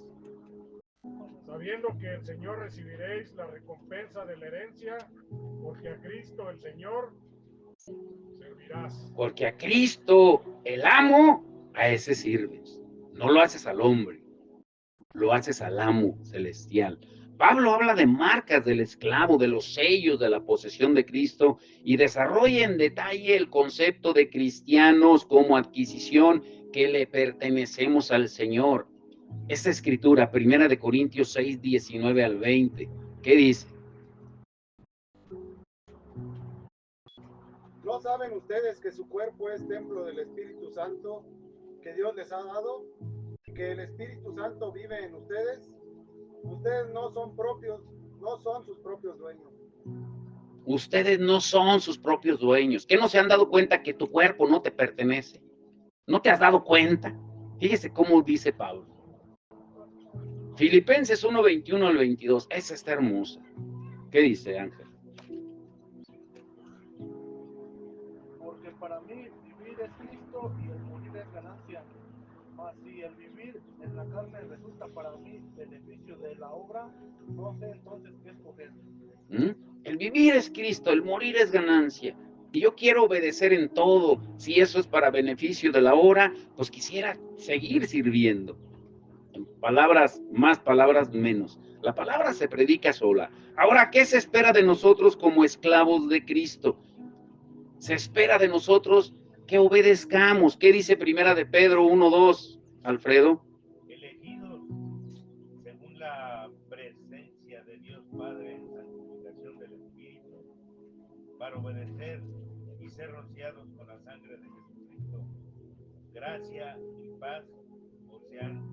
sabiendo que el Señor recibiréis la recompensa de la herencia, porque a Cristo el Señor servirás. Porque a Cristo, el amo, a ese sirves. No lo haces al hombre, lo haces al amo celestial. Pablo habla de marcas del esclavo, de los sellos de la posesión de Cristo y desarrolla en detalle el concepto de cristianos como adquisición que le pertenecemos al Señor. Esta escritura, Primera de Corintios 6, 19 al 20, ¿qué dice? ¿No saben ustedes que su cuerpo es templo del Espíritu Santo que Dios les ha dado? ¿Que el Espíritu Santo vive en ustedes? Ustedes no son sus propios dueños. Ustedes no son sus propios dueños. ¿Qué no se han dado cuenta que tu cuerpo no te pertenece? ¿No te has dado cuenta? Fíjese cómo dice Pablo. Filipenses 1, 21 al 22. Esa está hermosa. ¿Qué dice, Ángel? Porque para mí vivir es Cristo y el morir es ganancia. Mas si el vivir en la carne resulta para mí beneficio de la obra, no sé entonces qué escoger. El vivir es Cristo, el morir es ganancia. Y yo quiero obedecer en todo. Si eso es para beneficio de la obra, pues quisiera seguir sirviendo. Palabras más, palabras menos. La palabra se predica sola. Ahora, ¿qué se espera de nosotros como esclavos de Cristo? Se espera de nosotros que obedezcamos. ¿Qué dice Primera de Pedro 1:2, Alfredo? Elegidos según la presencia de Dios Padre en santificación del Espíritu, para obedecer y ser rociados con la sangre de Jesucristo, gracia y paz os sean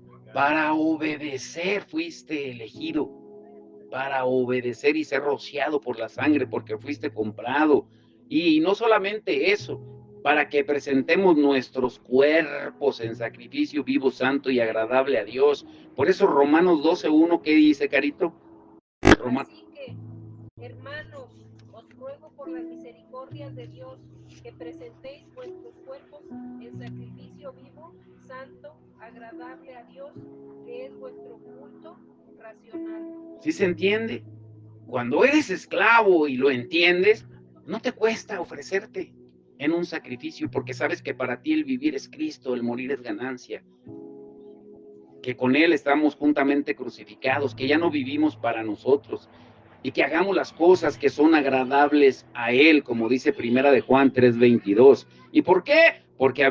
multiplicadas. Para obedecer fuiste elegido, para obedecer y ser rociado por la sangre, porque fuiste comprado. Y no solamente eso, para que presentemos nuestros cuerpos en sacrificio vivo, santo y agradable a Dios. Por eso Romanos 12:1, ¿qué dice, Carito? Así que, hermanos, os ruego por las misericordias de Dios que presentéis vuestros cuerpos en sacrificio vivo, santo, agradable a Dios, que es vuestro culto racional. ¿Sí se entiende? Cuando eres esclavo y lo entiendes, no te cuesta ofrecerte en un sacrificio, porque sabes que para ti el vivir es Cristo, el morir es ganancia, que con Él estamos juntamente crucificados, que ya no vivimos para nosotros, y que hagamos las cosas que son agradables a Él, como dice Primera de Juan 3:22. ¿Y por qué? Porque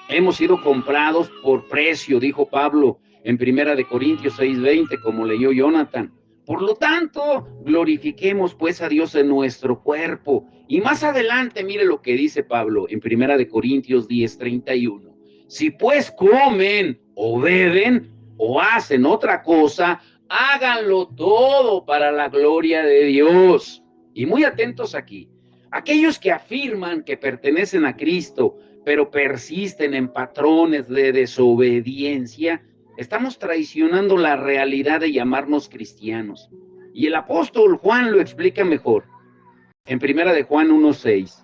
hemos sido comprados por precio, dijo Pablo en Primera de Corintios 6:20, como leyó Jonathan. Por lo tanto, glorifiquemos pues a Dios en nuestro cuerpo. Y más adelante, mire lo que dice Pablo en Primera de Corintios 10:31. Si pues comen o beben o hacen otra cosa, háganlo todo para la gloria de Dios. Y muy atentos aquí, aquellos que afirman que pertenecen a Cristo, pero persisten en patrones de desobediencia, estamos traicionando la realidad de llamarnos cristianos. Y el apóstol Juan lo explica mejor en Primera de Juan 1:6.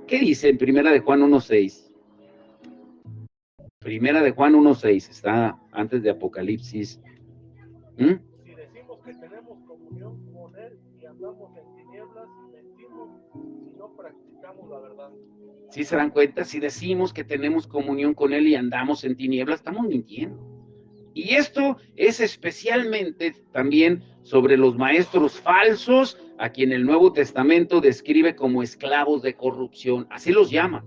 ¿Qué dice en Primera de Juan 1:6? Primera de Juan 1:6, está antes de Apocalipsis. Si decimos que tenemos comunión con Él y andamos en tinieblas, mentimos si no practicamos la verdad. ¿Sí se dan cuenta? Si decimos que tenemos comunión con Él y andamos en tinieblas, estamos mintiendo. Y esto es especialmente también sobre los maestros falsos, a quien el Nuevo Testamento describe como esclavos de corrupción. Así los llama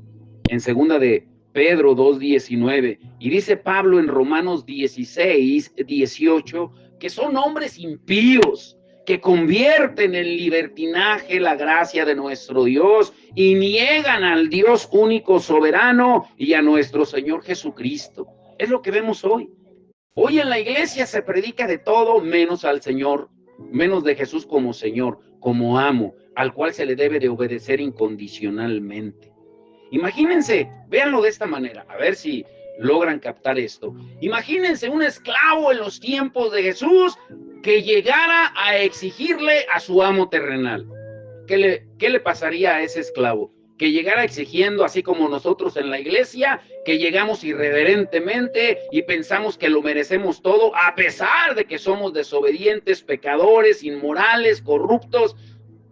en segunda de Pedro 2:19. Y dice Pablo en Romanos 16:18, que son hombres impíos, que convierten en libertinaje la gracia de nuestro Dios y niegan al Dios único soberano y a nuestro Señor Jesucristo. Es lo que vemos hoy. Hoy en la iglesia se predica de todo menos al Señor, menos de Jesús como Señor, como amo, al cual se le debe de obedecer incondicionalmente. Imagínense, véanlo de esta manera, a ver si logran captar esto. Imagínense un esclavo en los tiempos de Jesús que llegara a exigirle a su amo terrenal. ¿Qué le pasaría a ese esclavo? Que llegara exigiendo, así como nosotros en la iglesia, que llegamos irreverentemente y pensamos que lo merecemos todo, a pesar de que somos desobedientes, pecadores, inmorales, corruptos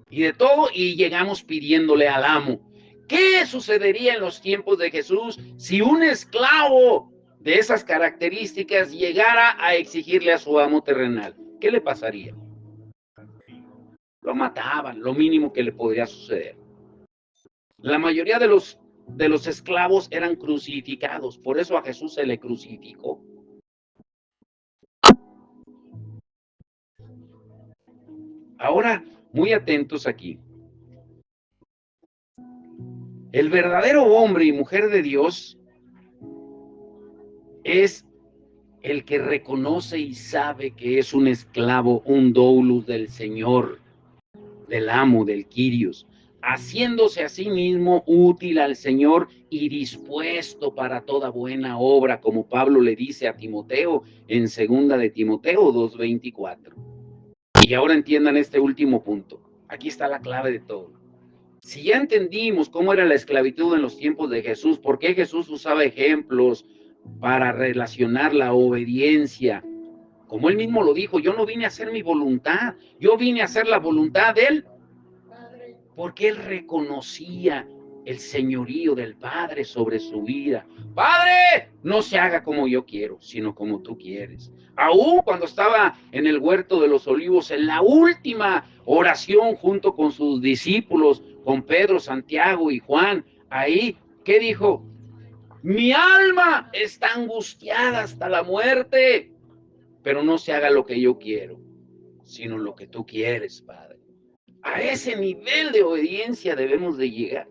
y de todo, y llegamos pidiéndole al amo. ¿Qué sucedería en los tiempos de Jesús si un esclavo de esas características llegara a exigirle a su amo terrenal? ¿Qué le pasaría? Lo mataban, lo mínimo que le podría suceder. La mayoría de los esclavos eran crucificados, por eso a Jesús se le crucificó. Ahora, muy atentos aquí. El verdadero hombre y mujer de Dios es el que reconoce y sabe que es un esclavo, un doulos del Señor, del amo, del Kyrios, haciéndose a sí mismo útil al Señor y dispuesto para toda buena obra, como Pablo le dice a Timoteo en segunda de Timoteo 2:24. Y ahora entiendan este último punto. Aquí está la clave de todo. Si ya entendimos cómo era la esclavitud en los tiempos de Jesús, por qué Jesús usaba ejemplos para relacionar la obediencia, como él mismo lo dijo, yo no vine a hacer mi voluntad, yo vine a hacer la voluntad de él, porque él reconocía el señorío del Padre sobre su vida. Padre, no se haga como yo quiero, sino como tú quieres. Aún cuando estaba en el huerto de los olivos, en la última oración junto con sus discípulos, con Pedro, Santiago y Juan, ahí, ¿qué dijo? Mi alma está angustiada hasta la muerte, pero no se haga lo que yo quiero, sino lo que tú quieres, Padre. A ese nivel de obediencia debemos de llegar.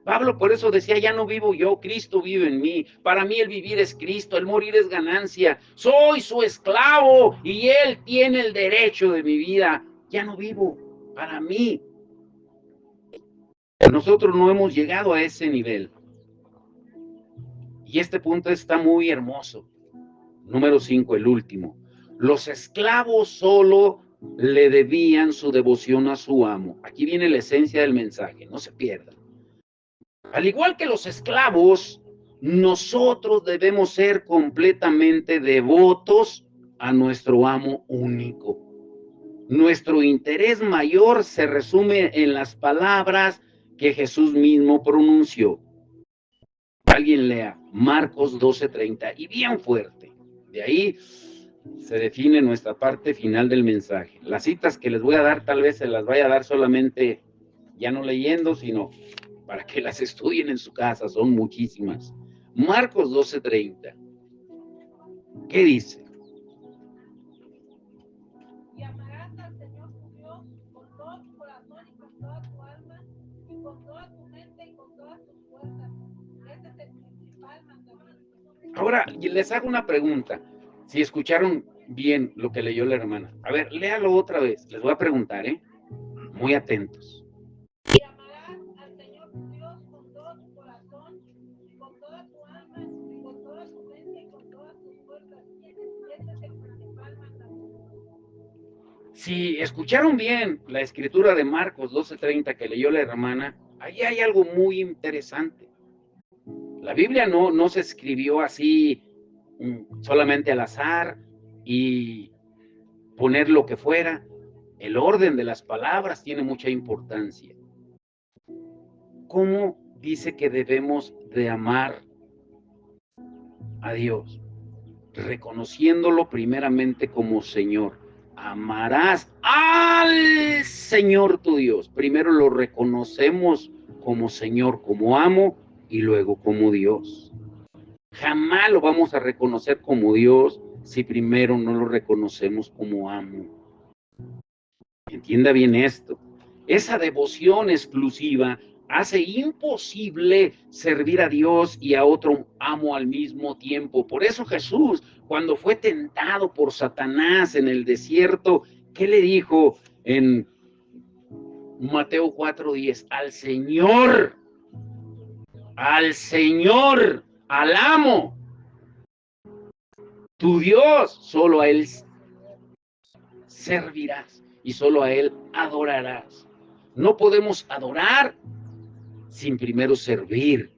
Pablo por eso decía, ya no vivo yo, Cristo vive en mí. Para mí el vivir es Cristo, el morir es ganancia. Soy su esclavo y Él tiene el derecho de mi vida. Ya no vivo para mí. Nosotros no hemos llegado a ese nivel. Y este punto está muy hermoso. Número 5, el último. Los esclavos solo le debían su devoción a su amo. Aquí viene la esencia del mensaje, no se pierdan. Al igual que los esclavos, nosotros debemos ser completamente devotos a nuestro amo único. Nuestro interés mayor se resume en las palabras que Jesús mismo pronunció. Alguien lea Marcos 12:30 y bien fuerte. De ahí se define nuestra parte final del mensaje. Las citas que les voy a dar tal vez se las vaya a dar solamente ya no leyendo, sino para que las estudien en su casa, son muchísimas. Marcos 12:30. ¿Qué dice? Y amarás al Señor tu Dios con todo tu corazón y con toda tu alma y con toda tu mente y con todas tus fuerzas. Este es el principal mandamiento. Ahora, les hago una pregunta. Si escucharon bien lo que leyó la hermana. A ver, léalo otra vez. Les voy a preguntar, muy atentos. Y amarás al Señor tu Dios con todo tu corazón, con toda tu alma, con toda tu mente y con todas tus fuerzas. Este es el principal mandamiento. Si escucharon bien la escritura de Marcos 12:30 que leyó la hermana, ahí hay algo muy interesante. La Biblia no se escribió así solamente al azar y poner lo que fuera. El orden de las palabras tiene mucha importancia. ¿Cómo dice que debemos de amar a Dios? Reconociéndolo primeramente como Señor. Amarás al Señor tu Dios. Primero lo reconocemos como Señor, como amo, y luego como Dios. Jamás lo vamos a reconocer como Dios si primero no lo reconocemos como amo. Entienda bien esto. Esa devoción exclusiva hace imposible servir a Dios y a otro amo al mismo tiempo. Por eso Jesús, cuando fue tentado por Satanás en el desierto, ¿qué le dijo en Mateo 4:10? Al Señor, al amo, tu Dios, solo a Él servirás y solo a Él adorarás. No podemos adorar sin primero servir.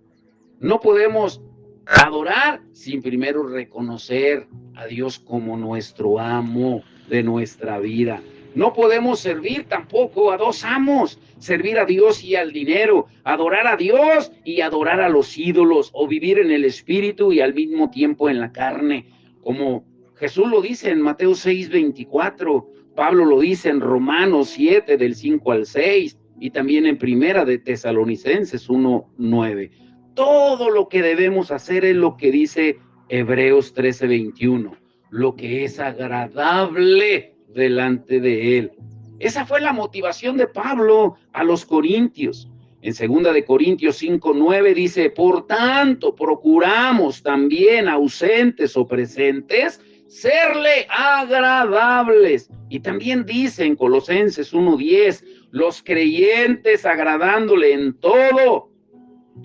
No podemos adorar sin primero reconocer a Dios como nuestro amo de nuestra vida. No podemos servir tampoco a dos amos, servir a Dios y al dinero, adorar a Dios y adorar a los ídolos, o vivir en el espíritu y al mismo tiempo en la carne, como Jesús lo dice en Mateo 6:24, Pablo lo dice en Romanos 7 del 5 al 6 y también en Primera de Tesalonicenses 1:9. Todo lo que debemos hacer es lo que dice Hebreos 13:21, lo que es agradable delante de Él. Esa fue la motivación de Pablo a los corintios. En 2 de Corintios 5:9 dice, por tanto, procuramos también ausentes o presentes serle agradables. Y también dice en Colosenses 1:10, los creyentes agradándole en todo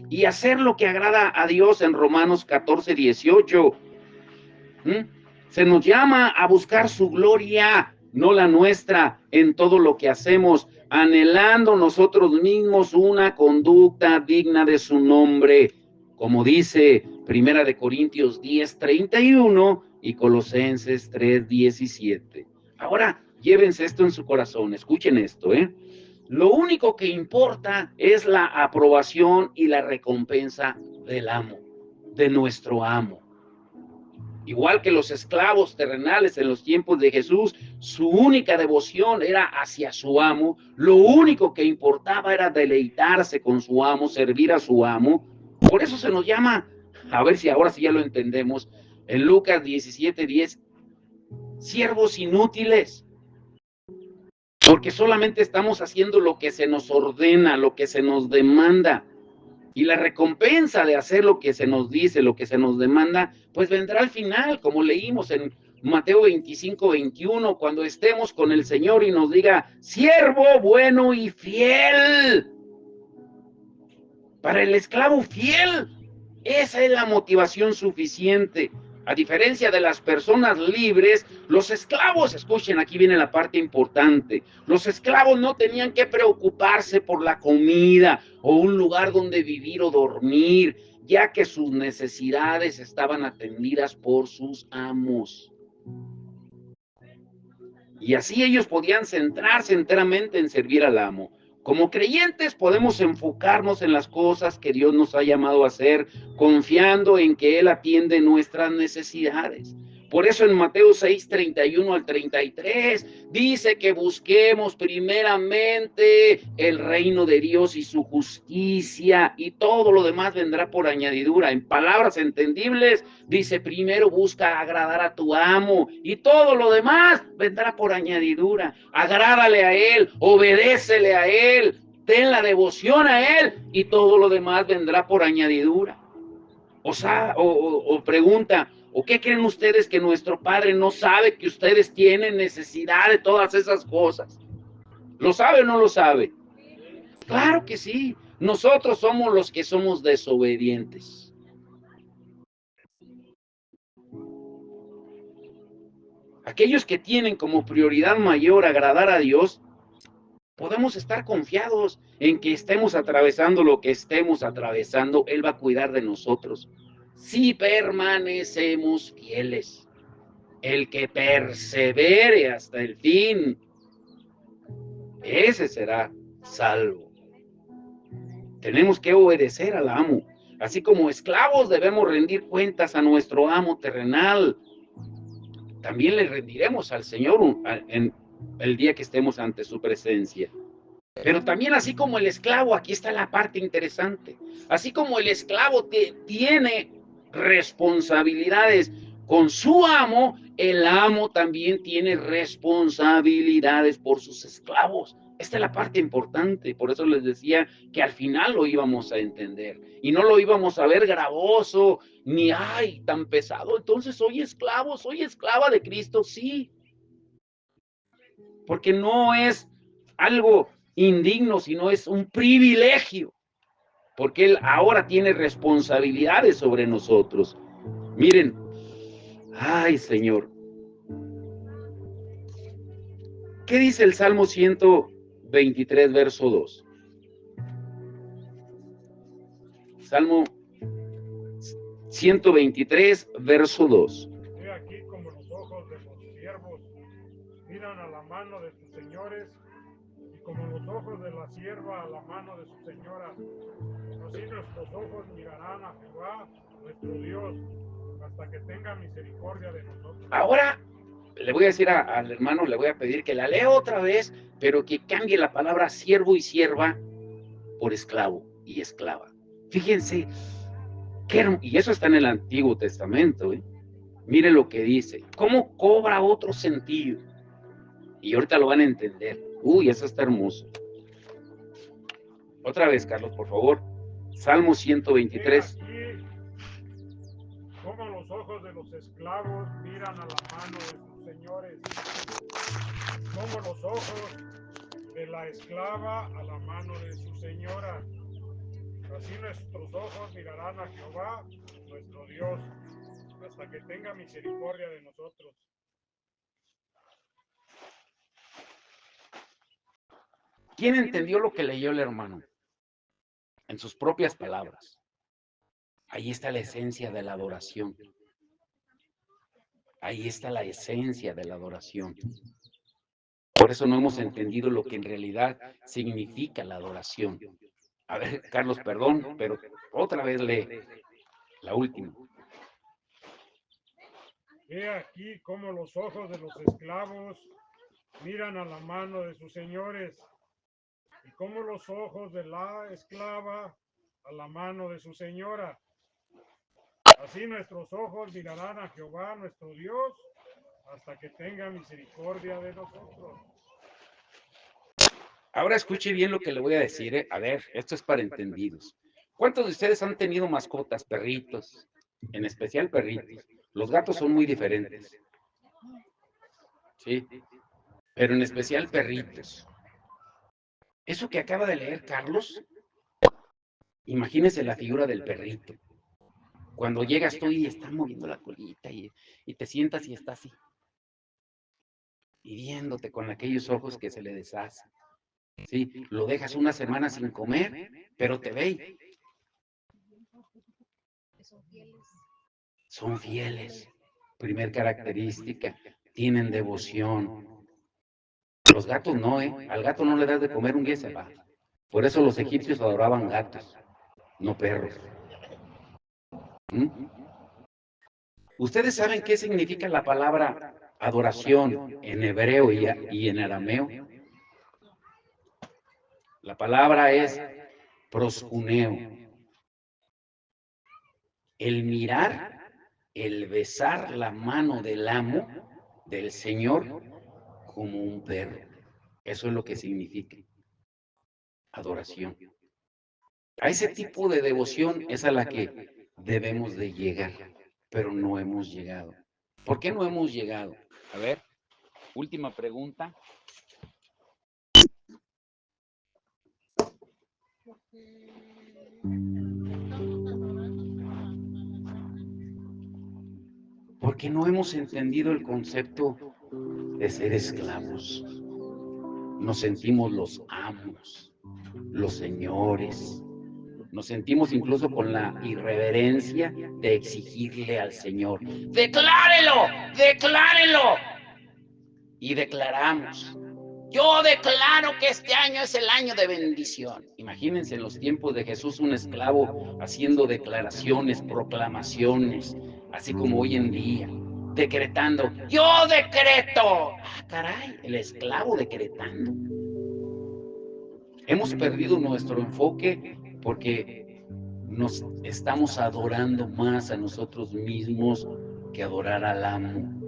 y hacer lo que agrada a Dios en Romanos 14:18. Se nos llama a buscar su gloria, no la nuestra, en todo lo que hacemos, anhelando nosotros mismos una conducta digna de su nombre, como dice Primera de Corintios 10:31 y Colosenses 3:17. Ahora, llévense esto en su corazón, escuchen esto, Lo único que importa es la aprobación y la recompensa del amo, de nuestro amo. Igual que los esclavos terrenales en los tiempos de Jesús, su única devoción era hacia su amo. Lo único que importaba era deleitarse con su amo, servir a su amo. Por eso se nos llama, a ver si ahora sí ya lo entendemos, en Lucas 17:10, siervos inútiles. Porque solamente estamos haciendo lo que se nos ordena, lo que se nos demanda. Y la recompensa de hacer lo que se nos dice, lo que se nos demanda, pues vendrá al final, como leímos en Mateo 25, 21, cuando estemos con el Señor y nos diga, siervo bueno y fiel. Para el esclavo fiel, esa es la motivación suficiente. A diferencia de las personas libres, los esclavos, escuchen, aquí viene la parte importante, los esclavos no tenían que preocuparse por la comida o un lugar donde vivir o dormir, ya que sus necesidades estaban atendidas por sus amos. Y así ellos podían centrarse enteramente en servir al amo. Como creyentes podemos enfocarnos en las cosas que Dios nos ha llamado a hacer, confiando en que Él atiende nuestras necesidades. Por eso en Mateo 6, 31 al 33 dice que busquemos primeramente el reino de Dios y su justicia, y todo lo demás vendrá por añadidura. En palabras entendibles dice, primero busca agradar a tu amo y todo lo demás vendrá por añadidura. Agrádale a Él, obedécele a Él, ten la devoción a Él y todo lo demás vendrá por añadidura. O pregunta, ¿o qué creen ustedes que nuestro Padre no sabe que ustedes tienen necesidad de todas esas cosas? ¿Lo sabe o no lo sabe? Claro que sí. Nosotros somos los que somos desobedientes. Aquellos que tienen como prioridad mayor agradar a Dios, podemos estar confiados en que estemos atravesando lo que estemos atravesando, Él va a cuidar de nosotros. Si permanecemos fieles, el que persevere hasta el fin, ese será salvo. Tenemos que obedecer al amo. Así como esclavos debemos rendir cuentas a nuestro amo terrenal, también le rendiremos al Señor en el día que estemos ante su presencia. Pero también así como el esclavo, aquí está la parte interesante, así como el esclavo tiene responsabilidades con su amo, el amo también tiene responsabilidades por sus esclavos. Esta es la parte importante, por eso les decía que al final lo íbamos a entender y no lo íbamos a ver gravoso, ni ay, tan pesado. Entonces soy esclava de Cristo, sí, porque no es algo indigno, sino es un privilegio, porque Él ahora tiene responsabilidades sobre nosotros. Miren, ay Señor, ¿qué dice el Salmo 123, verso 2? Salmo 123, verso 2. He aquí como los ojos de los siervos miran a la mano de sus señores, y como los ojos de la sierva a la mano de su señora, así nuestros ojos mirarán a Jehová, nuestro Dios, hasta que tenga misericordia de nosotros. Ahora le voy a decir al hermano, le voy a pedir que la lea otra vez, pero que cambie la palabra siervo y sierva por esclavo y esclava. Fíjense, y eso está en el Antiguo Testamento, ¿eh? Mire lo que dice, cómo cobra otro sentido. Y ahorita lo van a entender. Uy, eso está hermoso. Otra vez, Carlos, por favor. Salmo 123. Aquí, como los ojos de los esclavos miran a la mano de sus señores, como los ojos de la esclava a la mano de su señora. Así nuestros ojos mirarán a Jehová, nuestro Dios, hasta que tenga misericordia de nosotros. ¿Quién entendió lo que leyó el hermano? En sus propias palabras. Ahí está la esencia de la adoración. Ahí está la esencia de la adoración. Por eso no hemos entendido lo que en realidad significa la adoración. A ver, Carlos, perdón, pero otra vez lee la última. He aquí como los ojos de los esclavos miran a la mano de sus señores, y como los ojos de la esclava a la mano de su señora. Así nuestros ojos mirarán a Jehová nuestro Dios, hasta que tenga misericordia de nosotros. Ahora escuche bien lo que le voy a decir, ¿eh? A ver, esto es para entendidos. ¿Cuántos de ustedes han tenido mascotas, perritos? En especial perritos. Los gatos son muy diferentes. Sí, pero en especial perritos. Eso que acaba de leer Carlos, imagínese la figura del perrito. Cuando llegas tú y está moviendo la colita y te sientas y está así. Y viéndote con aquellos ojos que se le deshacen. Sí, lo dejas una semana sin comer, pero te ve. Son fieles. Primer característica, tienen devoción. Los gatos no, al gato no le das de comer un día y se va. Por eso los egipcios adoraban gatos, no perros. ¿Mm? ¿Ustedes saben qué significa la palabra adoración en hebreo y en arameo? La palabra es proscuneo. El mirar, el besar la mano del amo, del Señor, como un perro. Eso es lo que significa adoración. A ese tipo de devoción es a la que debemos de llegar, pero no hemos llegado. ¿Por qué no hemos llegado? A ver, última pregunta. Porque no hemos entendido el concepto de ser esclavos. Nos sentimos los amos, los señores. Nos sentimos incluso con la irreverencia de exigirle al Señor: ¡declárelo! ¡Declárelo! Y declaramos: yo declaro que este año es el año de bendición. Imagínense en los tiempos de Jesús un esclavo haciendo declaraciones, proclamaciones, así como hoy en día, decretando: yo decreto. Ah, caray, el esclavo decretando. Hemos perdido nuestro enfoque porque nos estamos adorando más a nosotros mismos que adorar al amo.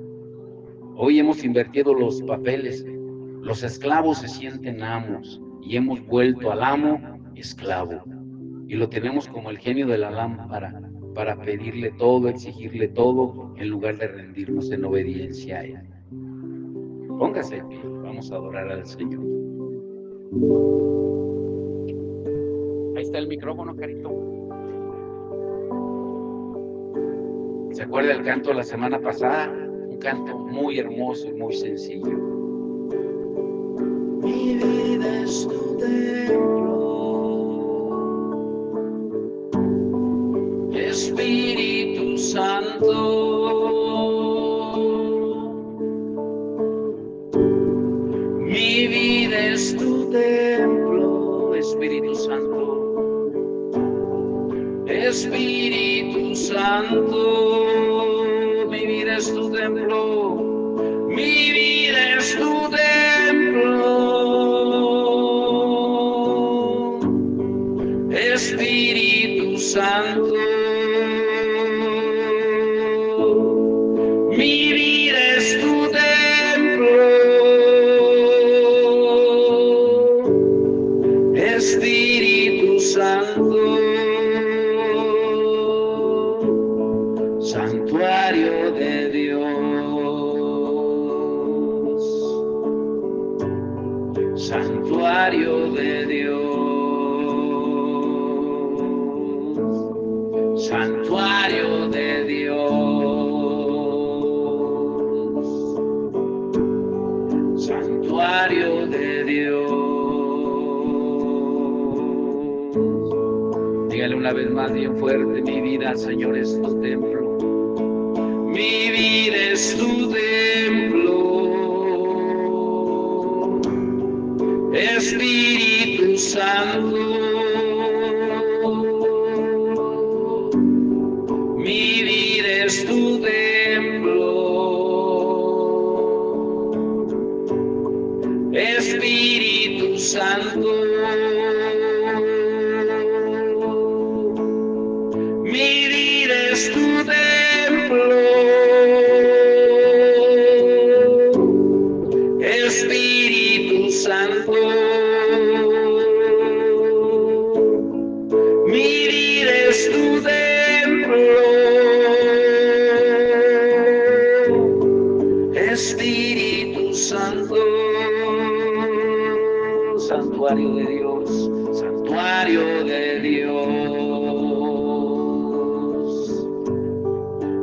Hoy hemos invertido los papeles. Los esclavos se sienten amos y hemos vuelto al amo esclavo. Y lo tenemos como el genio de la lámpara para pedirle todo, exigirle todo, en lugar de rendirnos en obediencia a Él. Póngase de pie, vamos a adorar al Señor. Ahí está el micrófono, Carito. ¿Se acuerda el canto de la semana pasada? Un canto muy hermoso y muy sencillo. Mi vida es tu templo, Espíritu Santo. Mi vida es tu templo, Espíritu Santo. Espíritu Santo, mi vida es tu templo, mi vida es tu templo, Espíritu Santo, mi vida es tu templo, Espíritu Santo. Santuario de Dios, santuario de Dios, santuario de Dios, santuario de Dios. Dígale una vez más bien fuerte: mi vida, Señor, es tu templo. Mi vida es tu templo, Espíritu Santo. Mi vida es tu templo, Espíritu Santo. Mi vida es tu templo, Espíritu Santo. Mi vida es tu templo, Espíritu Santo, santuario de Dios, santuario de Dios,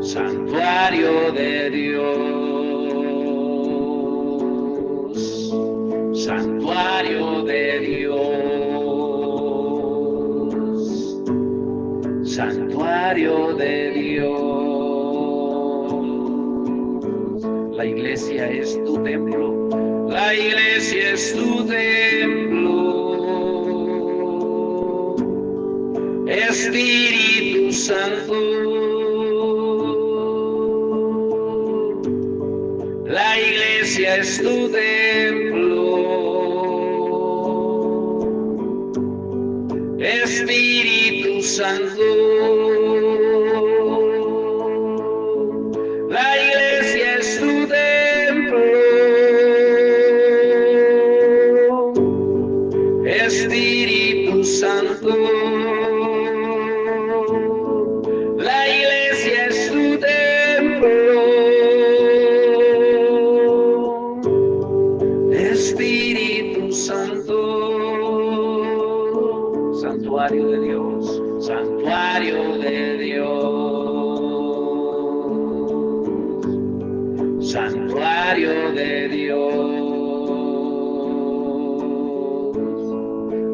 santuario de Dios, santuario de Dios, santuario de Dios. La iglesia es tu templo, la iglesia es tu templo, Espíritu Santo. La iglesia es tu templo, Espíritu Santo. La iglesia es tu templo, Espíritu Santo. La iglesia es tu templo, Espíritu Santo. Santuario de Dios, santuario de Dios, santuario de Dios,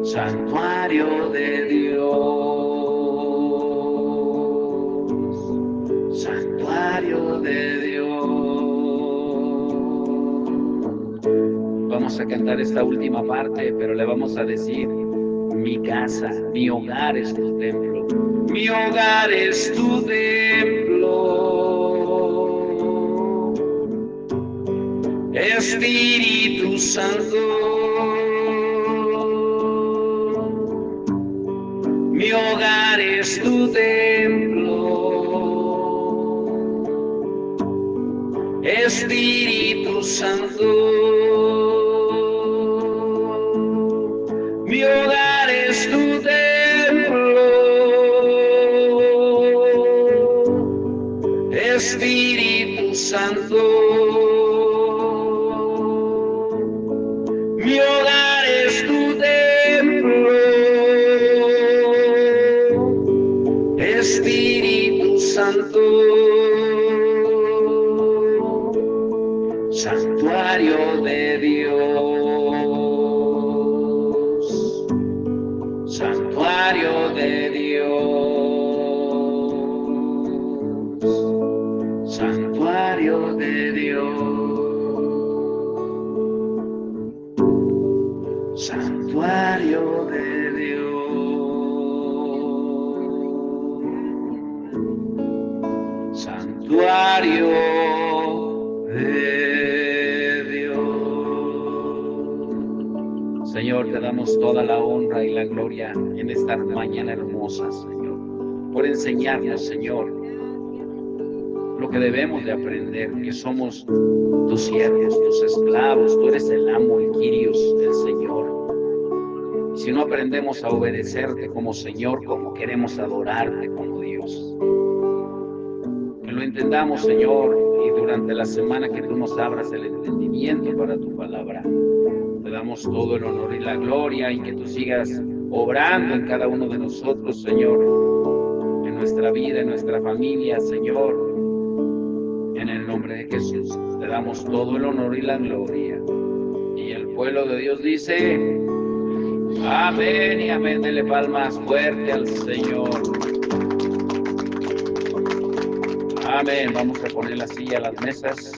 santuario de Dios, santuario de Dios. Vamos a cantar esta última parte, pero le vamos a decir: mi casa, mi hogar es tu templo, mi hogar es tu templo, Espíritu Santo. Mi hogar es tu templo, Espíritu Santo. Mi hogar es tu templo, Espíritu Santo. Mi hogar es tu templo, Espíritu Santo. Santuario de Dios, santuario de Dios, santuario de Dios, santuario de Dios, santuario de Dios. Señor, te damos toda la honra y la gloria en esta mañana hermosa, Señor, por enseñarnos, Señor, lo que debemos de aprender, que somos tus siervos, tus esclavos. Tú eres el amo, el Kyrios, el Señor. Y si no aprendemos a obedecerte como Señor, ¿cómo queremos adorarte como Dios? Que lo entendamos, Señor, y durante la semana que tú nos abras el entendimiento para tu palabra. Te damos todo el honor y la gloria, y que tú sigas obrando en cada uno de nosotros, Señor, en nuestra vida, en nuestra familia, Señor. En el nombre de Jesús, te damos todo el honor y la gloria. Y el pueblo de Dios dice: amén y amén. Dele palmas fuerte al Señor. Amén. Vamos a poner la silla a las mesas.